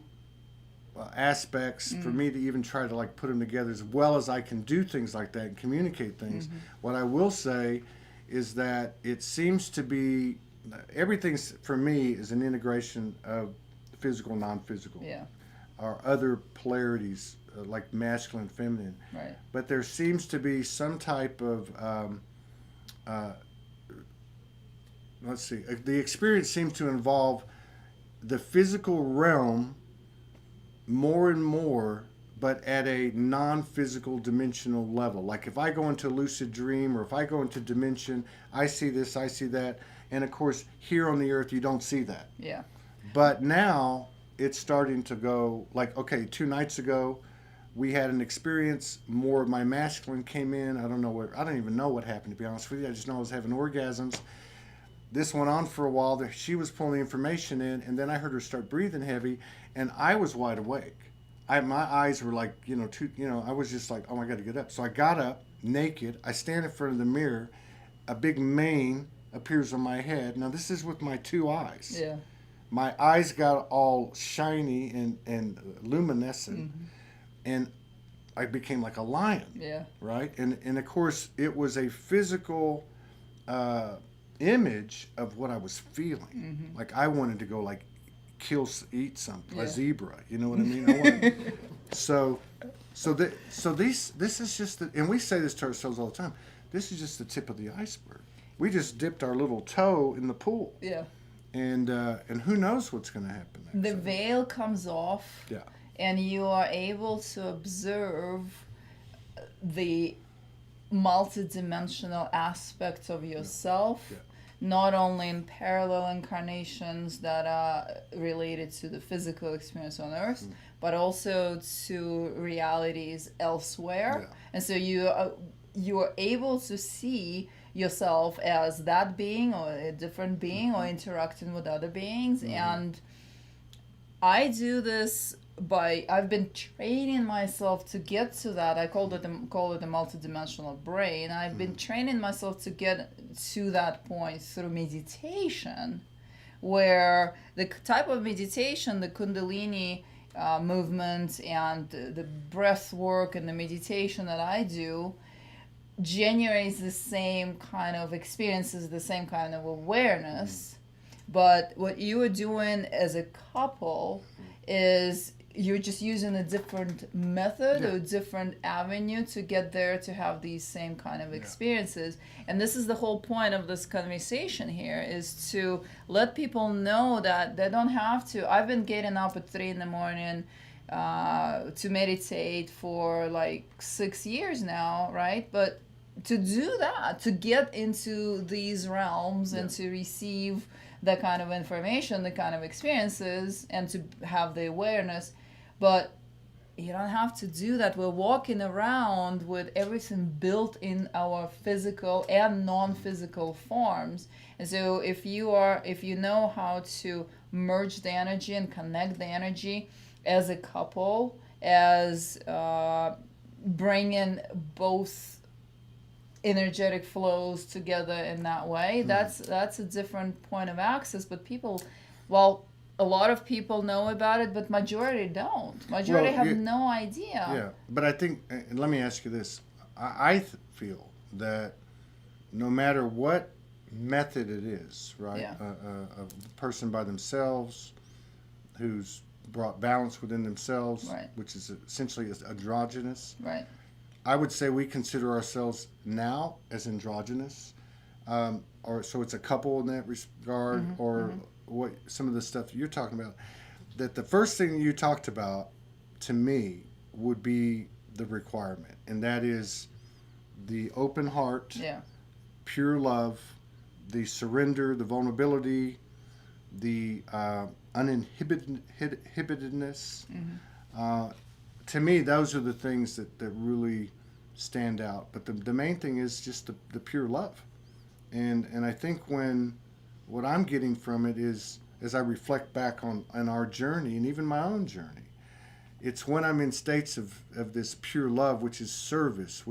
aspects for me to even try to like put them together as well as I can do things like that and communicate things. Mm-hmm. What I will say is that it seems to be everything's for me is an integration of physical, non-physical, Yeah, or other polarities like masculine, feminine. right. But there seems to be some type of let's see. The experience seems to involve the physical realm more and more, but at a non-physical dimensional level. Like if I go into lucid dream or if I go into dimension, I see this, I see that, and of course here on the earth you don't see that. Yeah. But now it's starting to go like, okay, 2 nights ago we had an experience. More of my masculine came in. I don't even know what happened, to be honest with you. I just know I was having orgasms. This went on for a while. She was pulling the information in, and then I heard her start breathing heavy, and I was wide awake. My eyes were like, I was just like, oh, I got to get up. So I got up naked. I stand in front of the mirror. A big mane appears on my head. Now this is with my 2 eyes. Yeah. My eyes got all shiny and luminescent, and I became like a lion. Yeah. Right? And of course, it was a physical image of what I was feeling. Like I wanted to go like eat something, Yeah. a zebra. You know what I mean? I wanted, so this is just and we say this to ourselves all the time. This is just the tip of the iceberg. We just dipped our little toe in the pool, Yeah. and who knows what's going to happen next. The veil comes off. Yeah. And you are able to observe the multidimensional aspects of yourself, Yeah. not only in parallel incarnations that are related to the physical experience on Earth, but also to realities elsewhere. Yeah. And so you are able to see yourself as that being or a different being or interacting with other beings. And I do this I've been training myself to get to that. I call it a multidimensional brain. I've been training myself to get to that point through meditation, where the type of meditation, the Kundalini movement and the breath work and the meditation that I do generates the same kind of experiences, the same kind of awareness. But what you are doing as a couple is you're just using a different method or a different avenue to get there to have these same kind of experiences. And this is the whole point of this conversation here, is to let people know that they don't have to. I've been getting up at 3 a.m. To meditate for like 6 years now, right? But to do that, to get into these realms and to receive the kind of information, the kind of experiences, and to have the awareness. But you don't have to do that. We're walking around with everything built in our physical and non-physical forms. And so if you know how to merge the energy and connect the energy as a couple, as bringing both energetic flows together in that way, that's a different point of access. But people, a lot of people know about it, but majority don't. Majority have no idea. Yeah, but I think, and let me ask you this. I feel that no matter what method it is, right? Yeah. A person by themselves who's brought balance within themselves, Right. which is essentially androgynous. Right. I would say we consider ourselves now as androgynous, or so it's a couple in that regard, or what some of the stuff that you're talking about. That the first thing you talked about to me would be the requirement, and that is the open heart, Yeah. pure love, the surrender, the vulnerability, the uninhibitedness. To me, those are the things that really stand out. But the main thing is just the pure love. And I think what I'm getting from it is, as I reflect back on our journey and even my own journey, it's when I'm in states of this pure love, which is service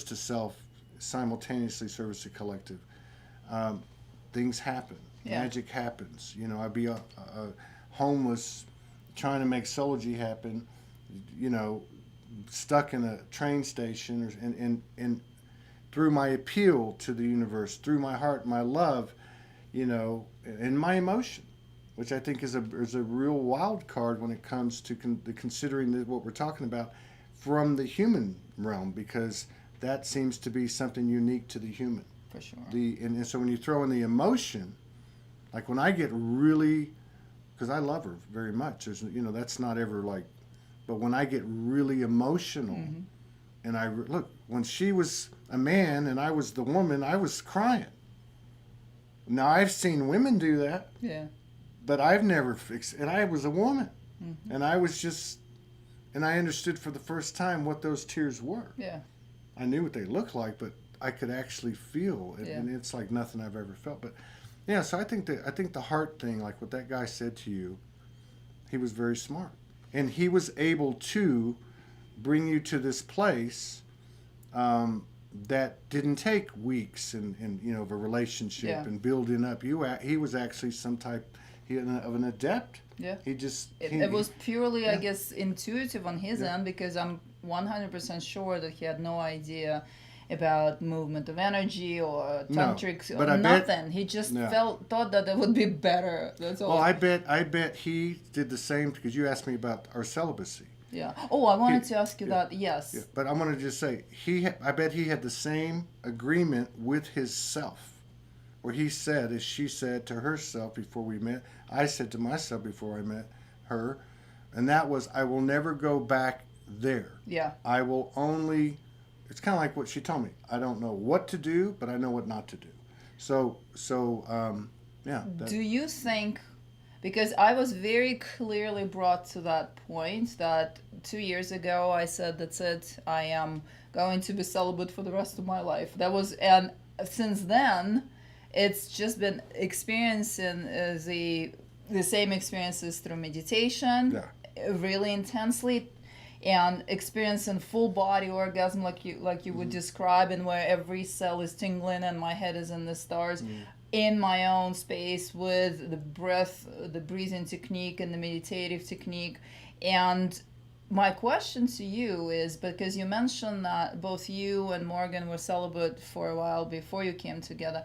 to self, simultaneously service to collective. Things happen. Yeah. Magic happens. I'd be a homeless trying to make Sology happen, stuck in a train station, and through my appeal to the universe, through my heart, my love, and my emotion, which I think is a real wild card when it comes to considering what we're talking about from the human realm, because that seems to be something unique to the human. For sure. And so when you throw in the emotion, like when I get really, because I love her very much, that's not ever like, but when I get really emotional, and look, when she was a man and I was the woman, I was crying. Now I've seen women do that. Yeah. But I've never fixed, and I was a woman, and I was just, and I understood for the first time what those tears were. Yeah. I knew what they looked like, but I could actually feel it, Yeah. and it's like nothing I've ever felt. But yeah, so I think the heart thing, like what that guy said to you, he was very smart, and he was able to bring you to this place that didn't take weeks and of a relationship Yeah. and building up. He was actually some type of an adept. Yeah. It was purely, I yeah. guess, intuitive on his end, because I'm 100% sure that he had no idea about movement of energy or tantrics or nothing. He just thought that it would be better. That's all. Well, I bet he did the same, because you asked me about our celibacy. Yeah. Oh, I wanted to ask you that. Yes. Yeah. But I want to just say I bet he had the same agreement with his self, where he said, as she said to herself before we met, I said to myself before I met her, and that was, I will never go back there. Yeah. I will only. It's kind of like what she told me. I don't know what to do, but I know what not to do. So yeah. Do you think, because I was very clearly brought to that point that 2 years ago I said, that's it, I am going to be celibate for the rest of my life. That was, and since then, it's just been experiencing the same experiences through meditation, really intensely, and experiencing full body orgasm like you would describe, and where every cell is tingling and my head is in the stars, in my own space with the breath, the breathing technique and the meditative technique. And my question to you is, because you mentioned that both you and Morgan were celibate for a while before you came together,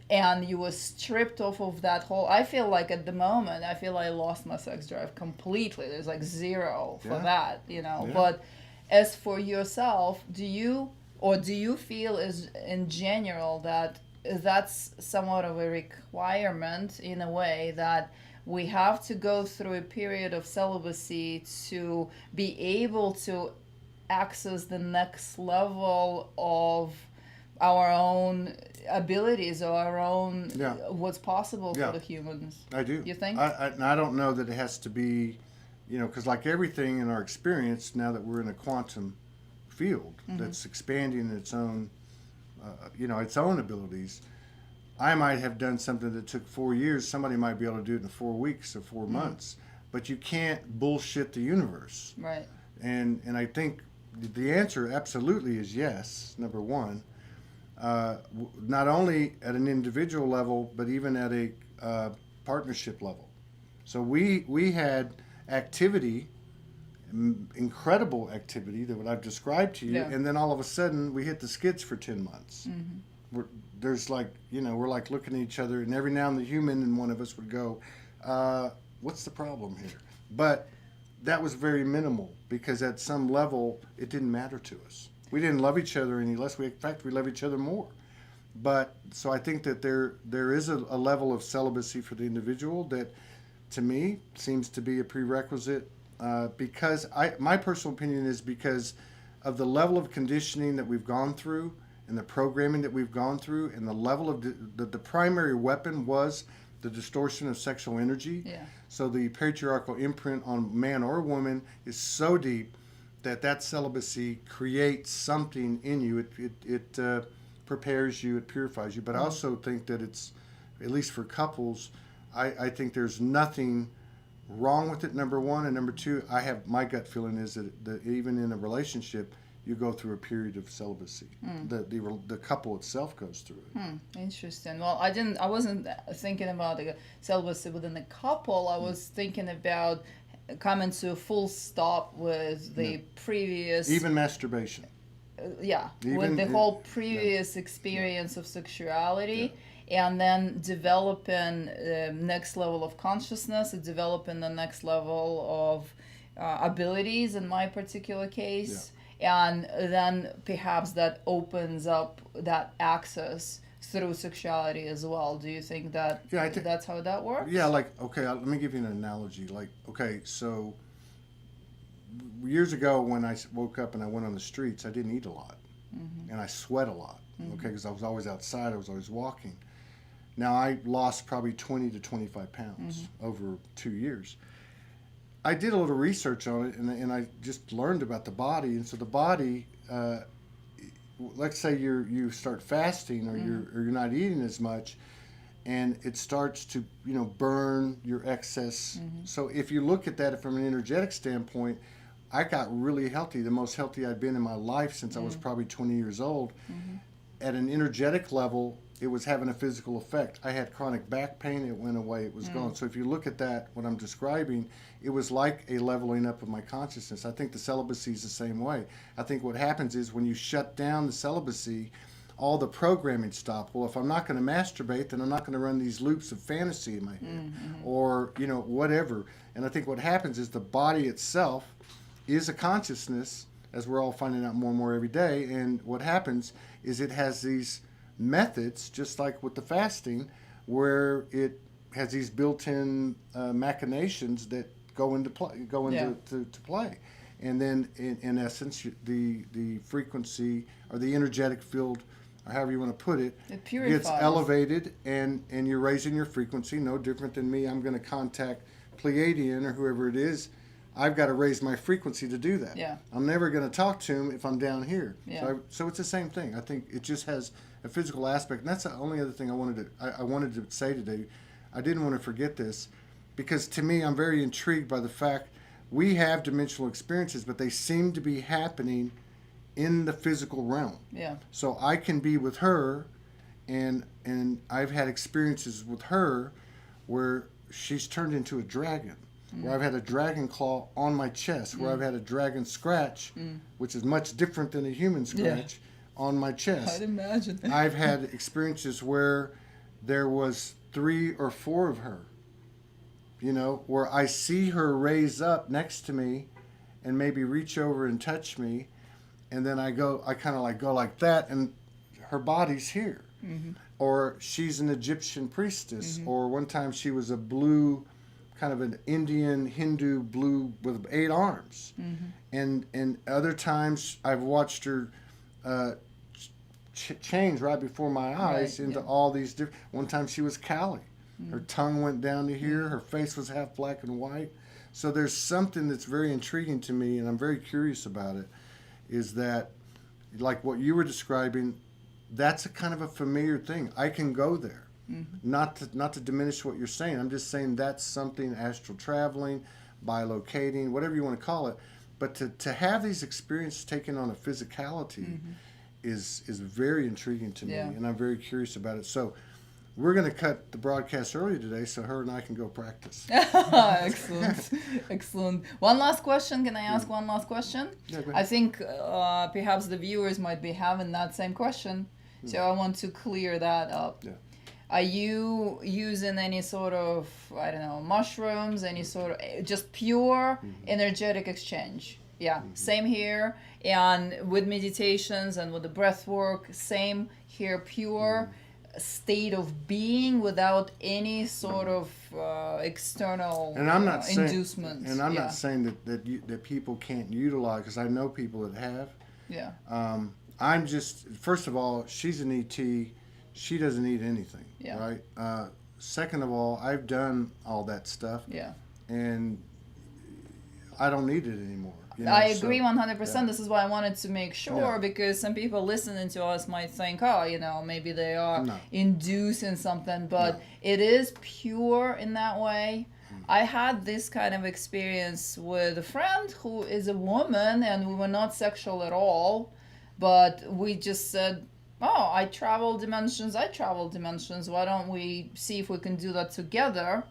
and you were stripped off of that whole, I feel like at the moment, I feel I lost my sex drive completely. There's like zero for that, Yeah. But as for yourself, do you feel is in general that that's somewhat of a requirement in a way, that we have to go through a period of celibacy to be able to access the next level of our own abilities or our own what's possible for the humans? I do. You think? I don't know that it has to be, because like everything in our experience, now that we're in a quantum field that's expanding its own, its own abilities, I might have done something that took 4 years. Somebody might be able to do it in 4 weeks or 4 months. But you can't bullshit the universe. Right. And I think the answer absolutely is yes, number one. Not only at an individual level, but even at a partnership level. So we had activity, incredible activity that what I've described to you, and then all of a sudden we hit the skids for 10 months. There's like, we're like looking at each other, and every now and then the human in one of us would go, what's the problem here? But that was very minimal, because at some level it didn't matter to us. We didn't love each other any less. In fact, we love each other more. But so I think that there is a level of celibacy for the individual that, to me, seems to be a prerequisite, because my personal opinion is because of the level of conditioning that we've gone through and the programming that we've gone through and the level of the primary weapon was the distortion of sexual energy. Yeah. So the patriarchal imprint on man or woman is so deep that celibacy creates something in you. It prepares you, it purifies you. But I also think that it's, at least for couples, I think there's nothing wrong with it, number one. And number two, my gut feeling is that even in a relationship, you go through a period of celibacy. The couple itself goes through it. Interesting. Well, I wasn't thinking about the celibacy within the couple. I was thinking about coming to a full stop with the previous, even masturbation. With the whole previous experience of sexuality. And then developing the next level of consciousness, developing the next level of abilities in my particular case. And then perhaps that opens up that access through sexuality as well. Do you think that that's how that works? Yeah, like, okay, let me give you an analogy. Like, okay, so years ago when I woke up and I went on the streets, I didn't eat a lot. And I sweat a lot, okay, because I was always outside, I was always walking. Now, I lost probably 20 to 25 pounds over 2 years. I did a little research on it, and I just learned about the body. And so the body, let's say you start fasting or you're not eating as much, and it starts to burn your excess. So if you look at that from an energetic standpoint, I got really healthy, the most healthy I'd been in my life since I was probably 20 years old. At an energetic level, it was having a physical effect. I had chronic back pain. It went away. It was gone. So if you look at that, what I'm describing, it was like a leveling up of my consciousness. I think the celibacy is the same way. I think what happens is when you shut down the celibacy, all the programming stops. Well, if I'm not going to masturbate, then I'm not going to run these loops of fantasy in my head or, whatever. And I think what happens is the body itself is a consciousness, as we're all finding out more and more every day. And what happens is it has these methods, just like with the fasting, where it has these built-in machinations that go into play. And then in essence, the frequency or the energetic field, or however you want to put it, gets elevated, and you're raising your frequency. No different than me. I'm going to contact Pleiadian or whoever it is. I've got to raise my frequency to do that. I'm never going to talk to him if I'm down here. So it's the same thing. I think it just has a physical aspect, and that's the only other thing I wanted to say today. I didn't want to forget this, because to me, I'm very intrigued by the fact we have dimensional experiences, but they seem to be happening in the physical realm. So I can be with her, and I've had experiences with her where she's turned into a dragon. Where I've had a dragon claw on my chest, where I've had a dragon scratch, which is much different than a human scratch, on my chest. I'd imagine. I've had experiences where there was 3 or 4 of her, where I see her raise up next to me and maybe reach over and touch me, and then I kind of go like that, and her body's here. Or she's an Egyptian priestess, or one time she was a blue, kind of an Indian Hindu blue with 8 arms. And other times I've watched her change right before my eyes into all these different. One time she was Kali. Her tongue went down to here. Her face was half black and white. So there's something that's very intriguing to me, and I'm very curious about it, is that, like what you were describing, that's a kind of a familiar thing. I can go there. Not to diminish what you're saying. I'm just saying that's something, astral traveling, bilocating, whatever you want to call it. But to have these experiences taken on a physicality is very intriguing to me, and I'm very curious about it. So we're going to cut the broadcast early today so her and I can go practice. Excellent. One last question. Can I ask one last question? Yeah, go ahead. I think perhaps the viewers might be having that same question. So I want to clear that up. Are you using any sort of, mushrooms, any sort of, just pure energetic exchange? Same here. And with meditations and with the breath work, same here, pure state of being without any sort of external inducements. And I'm not saying that people can't utilize, because I know people that have. Yeah. I'm just, first of all, she's an ET. She doesn't need anything, Yeah. right? Second of all, I've done all that stuff, Yeah. and I don't need it anymore. I agree 100%. Yeah. This is why I wanted to make sure, Yeah. because some people listening to us might think, oh, maybe they are No. inducing something, but No. it is pure in that way. I had this kind of experience with a friend who is a woman, and we were not sexual at all, but we just said, oh, I travel dimensions. Why don't we see if we can do that together?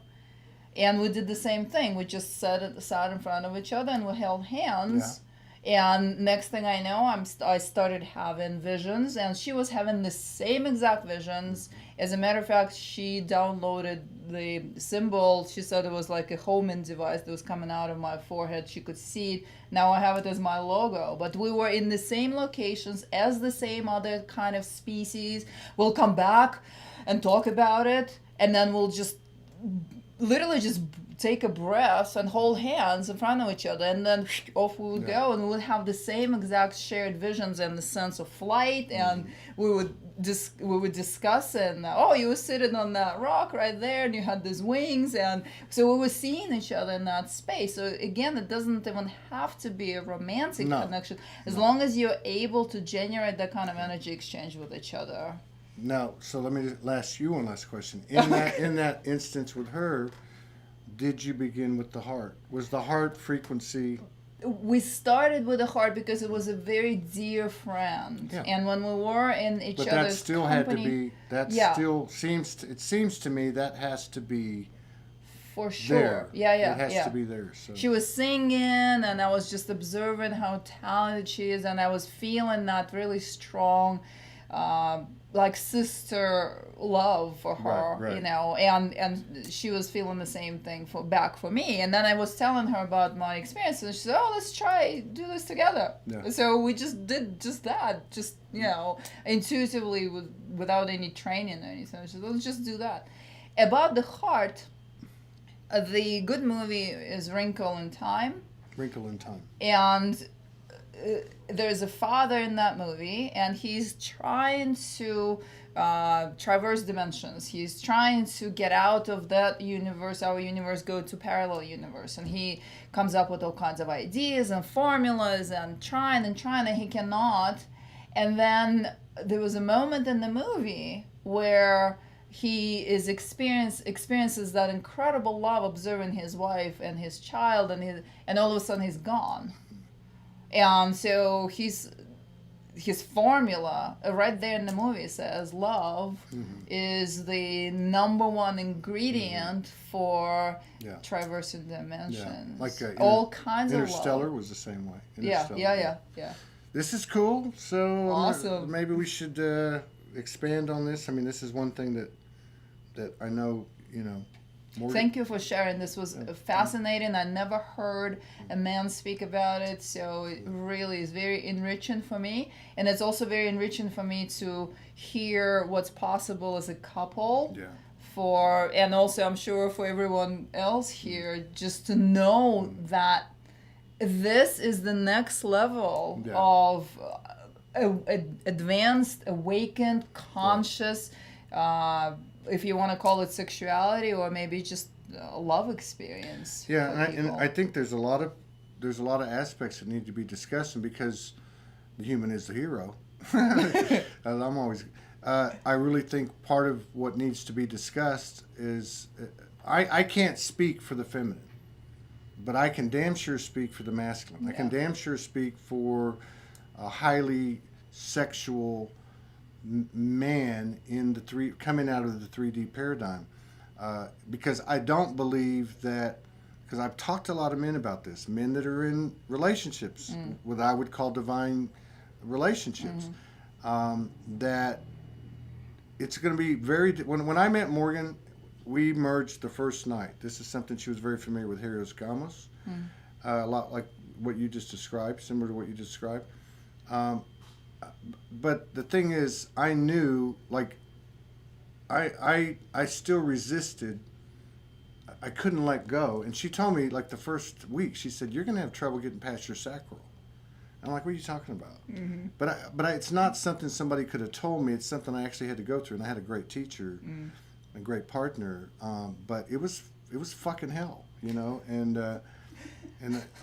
And we did the same thing. We just sat in front of each other and we held hands. Yeah. And next thing I know, I started having visions, and she was having the same exact visions. As a matter of fact, she downloaded the symbol. She said it was like a homing device that was coming out of my forehead. She could see it. Now I have it as my logo. But we were in the same locations as the same other kind of species. We'll come back and talk about it, and then we'll just literally just take a breath and hold hands in front of each other, and then off we would go, and we would have the same exact shared visions and the sense of flight, and we would discuss it. And oh, you were sitting on that rock right there, and you had these wings, and so we were seeing each other in that space. So again, it doesn't even have to be a romantic connection, as long as you're able to generate that kind of energy exchange with each other. Now, so let me ask you one last question. In that instance with her, did you begin with the heart? Was the heart frequency? We started with the heart because it was a very dear friend, and when we were in each other's company, but that still had to be. Still seems. It seems to me that has to be. For sure. There. Yeah. It has to be there. So. She was singing, and I was just observing how talented she is, and I was feeling that really strong. Like sister love for her, right. And she was feeling the same thing back for me. And then I was telling her about my experience, and she said, "Oh, let's do this together." Yeah. So we just did that, intuitively without any training or anything. She said, "Let's just do that." About the heart, the good movie is Wrinkle in Time. Wrinkle in Time. And there's a father in that movie, and he's trying to traverse dimensions. He's trying to get out of that universe, our universe, go to parallel universe, and he comes up with all kinds of ideas and formulas and trying, and he cannot. And then there was a moment in the movie where he is experiences that incredible love, observing his wife and his child, and all of a sudden he's gone. And so his formula right there in the movie says love is the number one ingredient for traversing dimensions. Like all kinds of love. Interstellar was the same way. Yeah. This is cool. So awesome. Maybe we should expand on this. I mean, this is one thing that I know, Thank you for sharing. This was fascinating. I never heard a man speak about it, so it really is very enriching for me. And it's also very enriching for me to hear what's possible as a couple. Yeah. And also, I'm sure for everyone else here, just to know that this is the next level of advanced, awakened, conscious. If you want to call it sexuality, or maybe just a love experience. Yeah, and I think there's a lot of aspects that need to be discussed, and because the human is the hero, I'm always. I really think part of what needs to be discussed is, I can't speak for the feminine, but I can damn sure speak for the masculine. I can damn sure speak for a highly sexual man coming out of the 3D paradigm, because I don't believe that, because I've talked to a lot of men about this, men that are in relationships, what I would call divine relationships, that it's going to be when I met Morgan, we merged the first night. This is something she was very familiar with, Helios Gamos, a lot like what you just described, similar to what you described. But the thing is, I knew, like, I still resisted. I couldn't let go. And she told me, like, the first week, she said, "You're going to have trouble getting past your sacral." I'm like, what are you talking about? Mm-hmm. But it's not something somebody could have told me. It's something I actually had to go through, and I had a great teacher, a great partner. But it was fucking hell, you know. And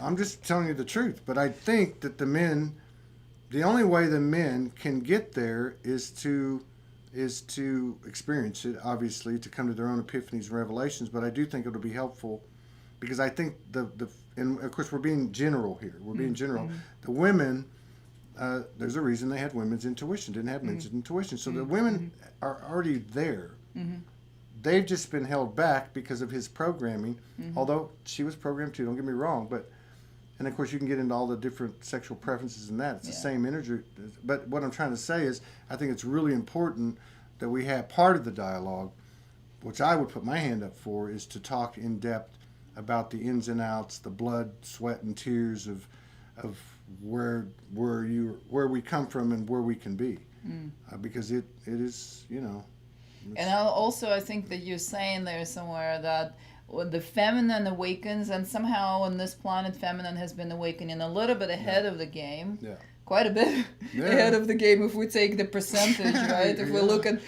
I'm just telling you the truth. But I think that the only way the men can get there is to experience it, obviously, to come to their own epiphanies and revelations. But I do think it'll be helpful, because I think and of course we're being general here. We're being general. The women, there's a reason they had women's intuition, didn't have men's intuition. So the women are already there. They've just been held back because of his programming. Although she was programmed too, don't get me wrong, but. And of course, you can get into all the different sexual preferences and that. It's the same energy. But what I'm trying to say is, I think it's really important that we have part of the dialogue, which I would put my hand up for, is to talk in depth about the ins and outs, the blood, sweat, and tears of where we come from and where we can be, because it is, you know. And also, I think that you're saying there somewhere that when the feminine awakens, and somehow on this planet, feminine has been awakening a little bit ahead of the game. Yeah. Quite a bit ahead of the game if we take the percentage, right? If we look at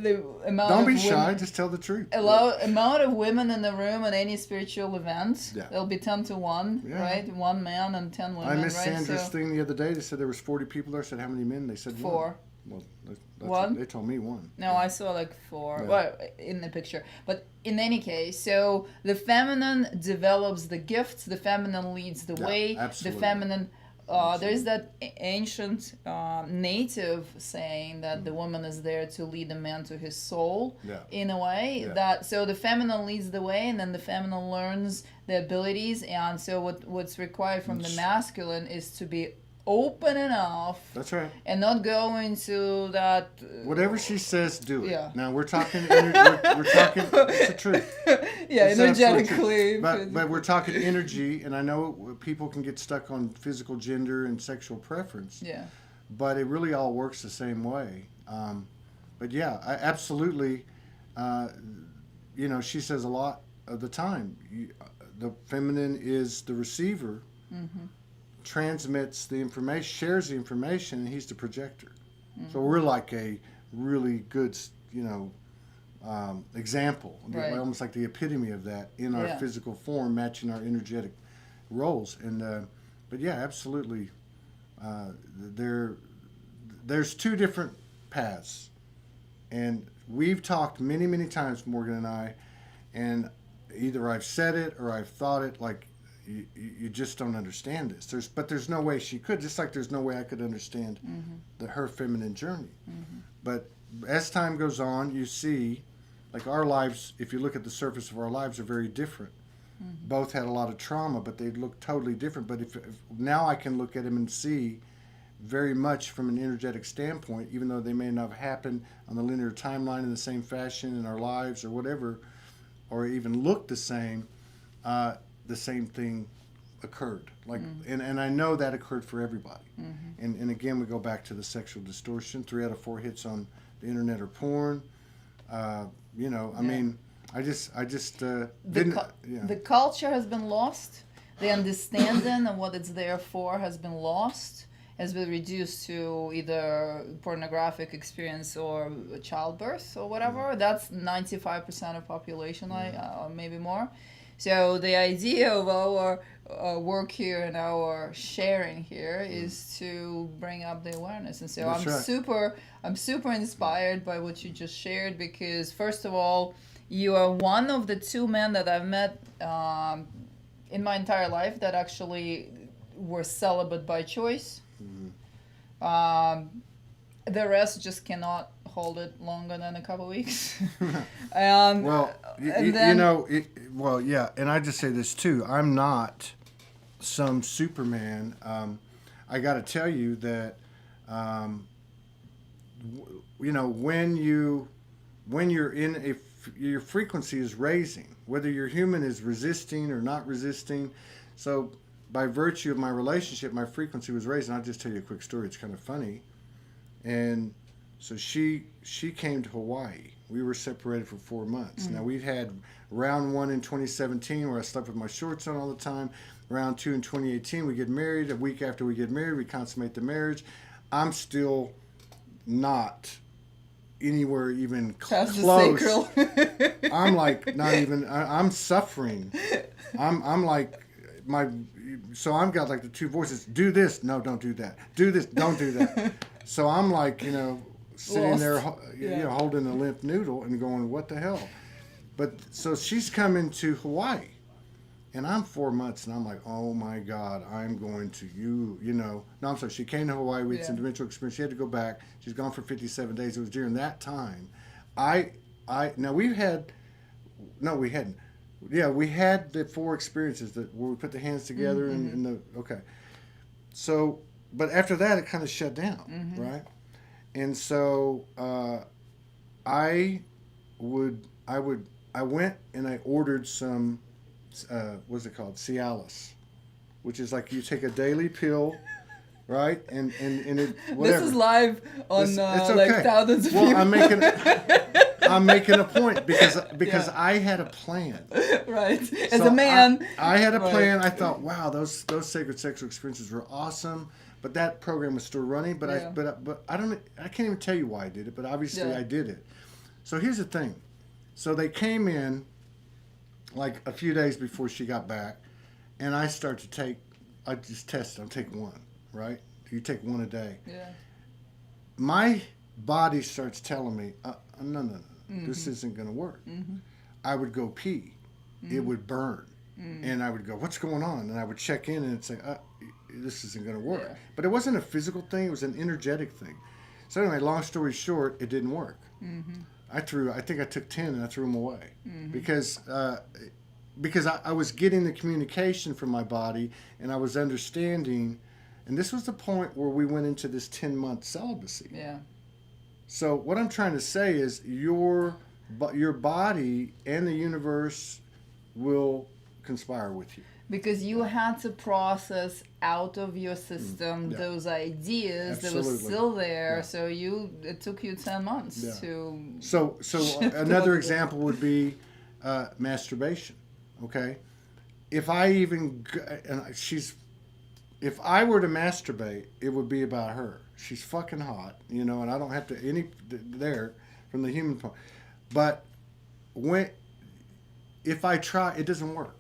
the amount Don't of be shy, women, just tell the truth. amount of women in the room at any spiritual event, Yeah. it'll be 10 to 1, right? 1 man and 10 women, I missed right? Sandra's thing the other day. They said there was 40 people there. I said, how many men? They said 4. Well, that's One? They told me 1. No, I saw like 4, Yeah. well, in the picture. But in any case, so the feminine develops the gifts, the feminine leads the way, absolutely. the feminine... there's that ancient native saying that the woman is there to lead the man to his soul, in a way. Yeah. That so the feminine leads the way, and then the feminine learns the abilities. And so what's required from the masculine is to be open enough. That's right. And not go into that. Whatever she says, do it. Yeah. Now we're talking. We're talking. It's the truth. Yeah, It's energetically. but we're talking energy, and I know people can get stuck on physical gender and sexual preference. Yeah. But it really all works the same way. But yeah, I absolutely. You know, she says a lot of the time. The feminine is the receiver. Mm-hmm. Transmits the information, shares the information, and he's the projector. Mm-hmm. So we're like a really good, you know, example, almost like the epitome of that in our physical form, matching our energetic roles. And but yeah, absolutely, there's 2 different paths, and we've talked many times, Morgan and I, and either I've said it or I've thought it, like. You just don't understand this. But there's no way she could. Just like there's no way I could understand her feminine journey. Mm-hmm. But as time goes on, you see, like our lives. If you look at the surface of our lives, are very different. Mm-hmm. Both had a lot of trauma, but they look totally different. But if now I can look at them and see very much from an energetic standpoint, even though they may not have happened on the linear timeline in the same fashion in our lives or whatever, or even look the same. The same thing occurred, like, and I know that occurred for everybody. And again, we go back to the sexual distortion. 3 out of 4 hits on the internet or porn. You know, I mean, I just didn't. The culture has been lost. The understanding of what it's there for has been lost. Has been reduced to either pornographic experience or childbirth or whatever. That's 95% of population, maybe more. So the idea of our work here and our sharing here is to bring up the awareness. And so I'm super inspired by what you just shared, because first of all, you are one of the 2 men that I've met in my entire life that actually were celibate by choice. The rest just cannot hold it longer than a couple weeks. Well, you know, and I just say this too. I'm not some Superman. I got to tell you that, you know, when you're in your frequency is raising, whether your human is resisting or not resisting. So by virtue of my relationship, my frequency was raised. And I'll just tell you a quick story. It's kind of funny. And so she came to Hawaii, We were separated for 4 months. Now, we'd had round 1 in 2017 where I slept with my shorts on all the time. Round 2 in 2018, we get married. A week after we get married, we consummate the marriage. I'm still not anywhere even Past close. the sacral. I'm like not even. I'm suffering. I'm like so I've got like the two voices. Do this, no, don't do that. Do this, don't do that. So I'm like, sitting Lost. there, Yeah. holding a limp noodle and going, what the hell? But so she's coming to Hawaii, and I'm 4 months, and I'm like, oh my God, I'm going to No, I'm sorry. She came to Hawaii. We had some dimensional experience. She had to go back. She's gone for 57 days. It was during that time. Now we hadn't. Yeah, we had the 4 experiences where we put the hands together and okay. So, but after that, it kind of shut down, right? And so I went and I ordered some, what's it called? Cialis, which is like you take a daily pill, right? And it whatever. This is live on It's like okay. thousands of Well, people. I'm making a point because I had a plan. Right. As So a man. I had a Right. plan. I thought, wow, those sacred sexual experiences were awesome. But that program was still running. But I can't even tell you why I did it. But obviously I did it. So here's the thing. So they came in like a few days before she got back, and I start to take. I just tested. I'll take one. Right? You take one a day. Yeah. My body starts telling me, no. This isn't going to work. I would go pee. It would burn. And I would go, what's going on? And I would check in and it'd say, this isn't going to work. Yeah. But it wasn't a physical thing. It was an energetic thing. So anyway, long story short, it didn't work. I think I took 10 and I threw them away. Because I was getting the communication from my body and I was understanding. And this was the point where we went into this 10-month celibacy. Yeah. So what I'm trying to say is your body and the universe will conspire with you. Because you had to process out of your system those ideas that were Absolutely. still there. Yeah. So it took you 10 months to. So another example would be masturbation. Okay, if I were to masturbate, it would be about her. She's fucking hot, and I don't have to there from the human point. But if I try, it doesn't work.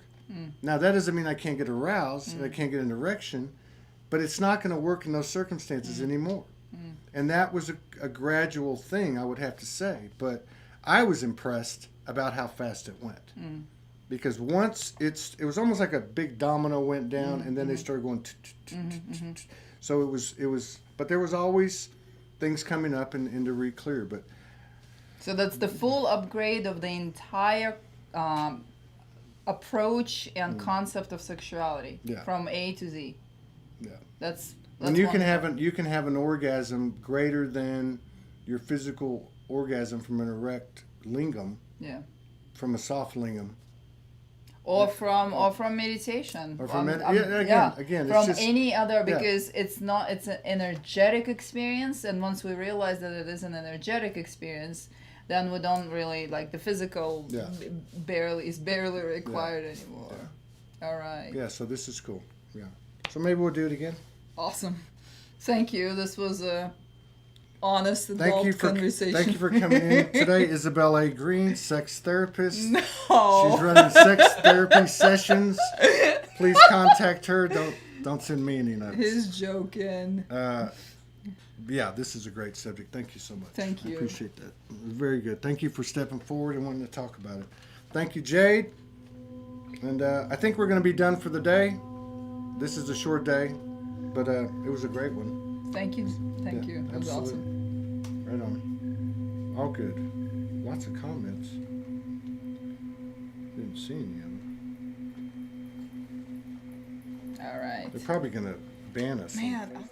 Now that doesn't mean I can't get aroused and I can't get an erection, but it's not going to work in those circumstances anymore. And that was a gradual thing, I would have to say. But I was impressed about how fast it went. Because once it was almost like a big domino went down, and then they started going. So it was, but there was always things coming up and to re-clear. But So that's the full upgrade of the entire approach and concept of sexuality from A to Z. Yeah. That's and you can wonderful. have an orgasm greater than your physical orgasm from an erect lingam. Yeah. From a soft lingam. Or from meditation. Or from again, from it's just, any other, because it's an energetic experience, and once we realize that it is an energetic experience, then we don't really like the physical is barely required anymore. Yeah. All right. Yeah, so this is cool. Yeah. So maybe we'll do it again. Awesome. Thank you. This was a honest adult conversation. Thank you for coming in today, Isabel A. Green, sex therapist. No. She's running sex therapy sessions. Please contact her. Don't send me any notes. He's joking. Yeah, this is a great subject. Thank you so much. Thank you. I appreciate that. It was very good. Thank you for stepping forward and wanting to talk about it. Thank you, Jade. And I think we're going to be done for the day. This is a short day, but it was a great one. Thank you. Thank you. It was awesome. Right on. All good. Lots of comments. Didn't see any of them. All right. They're probably going to ban us. Man,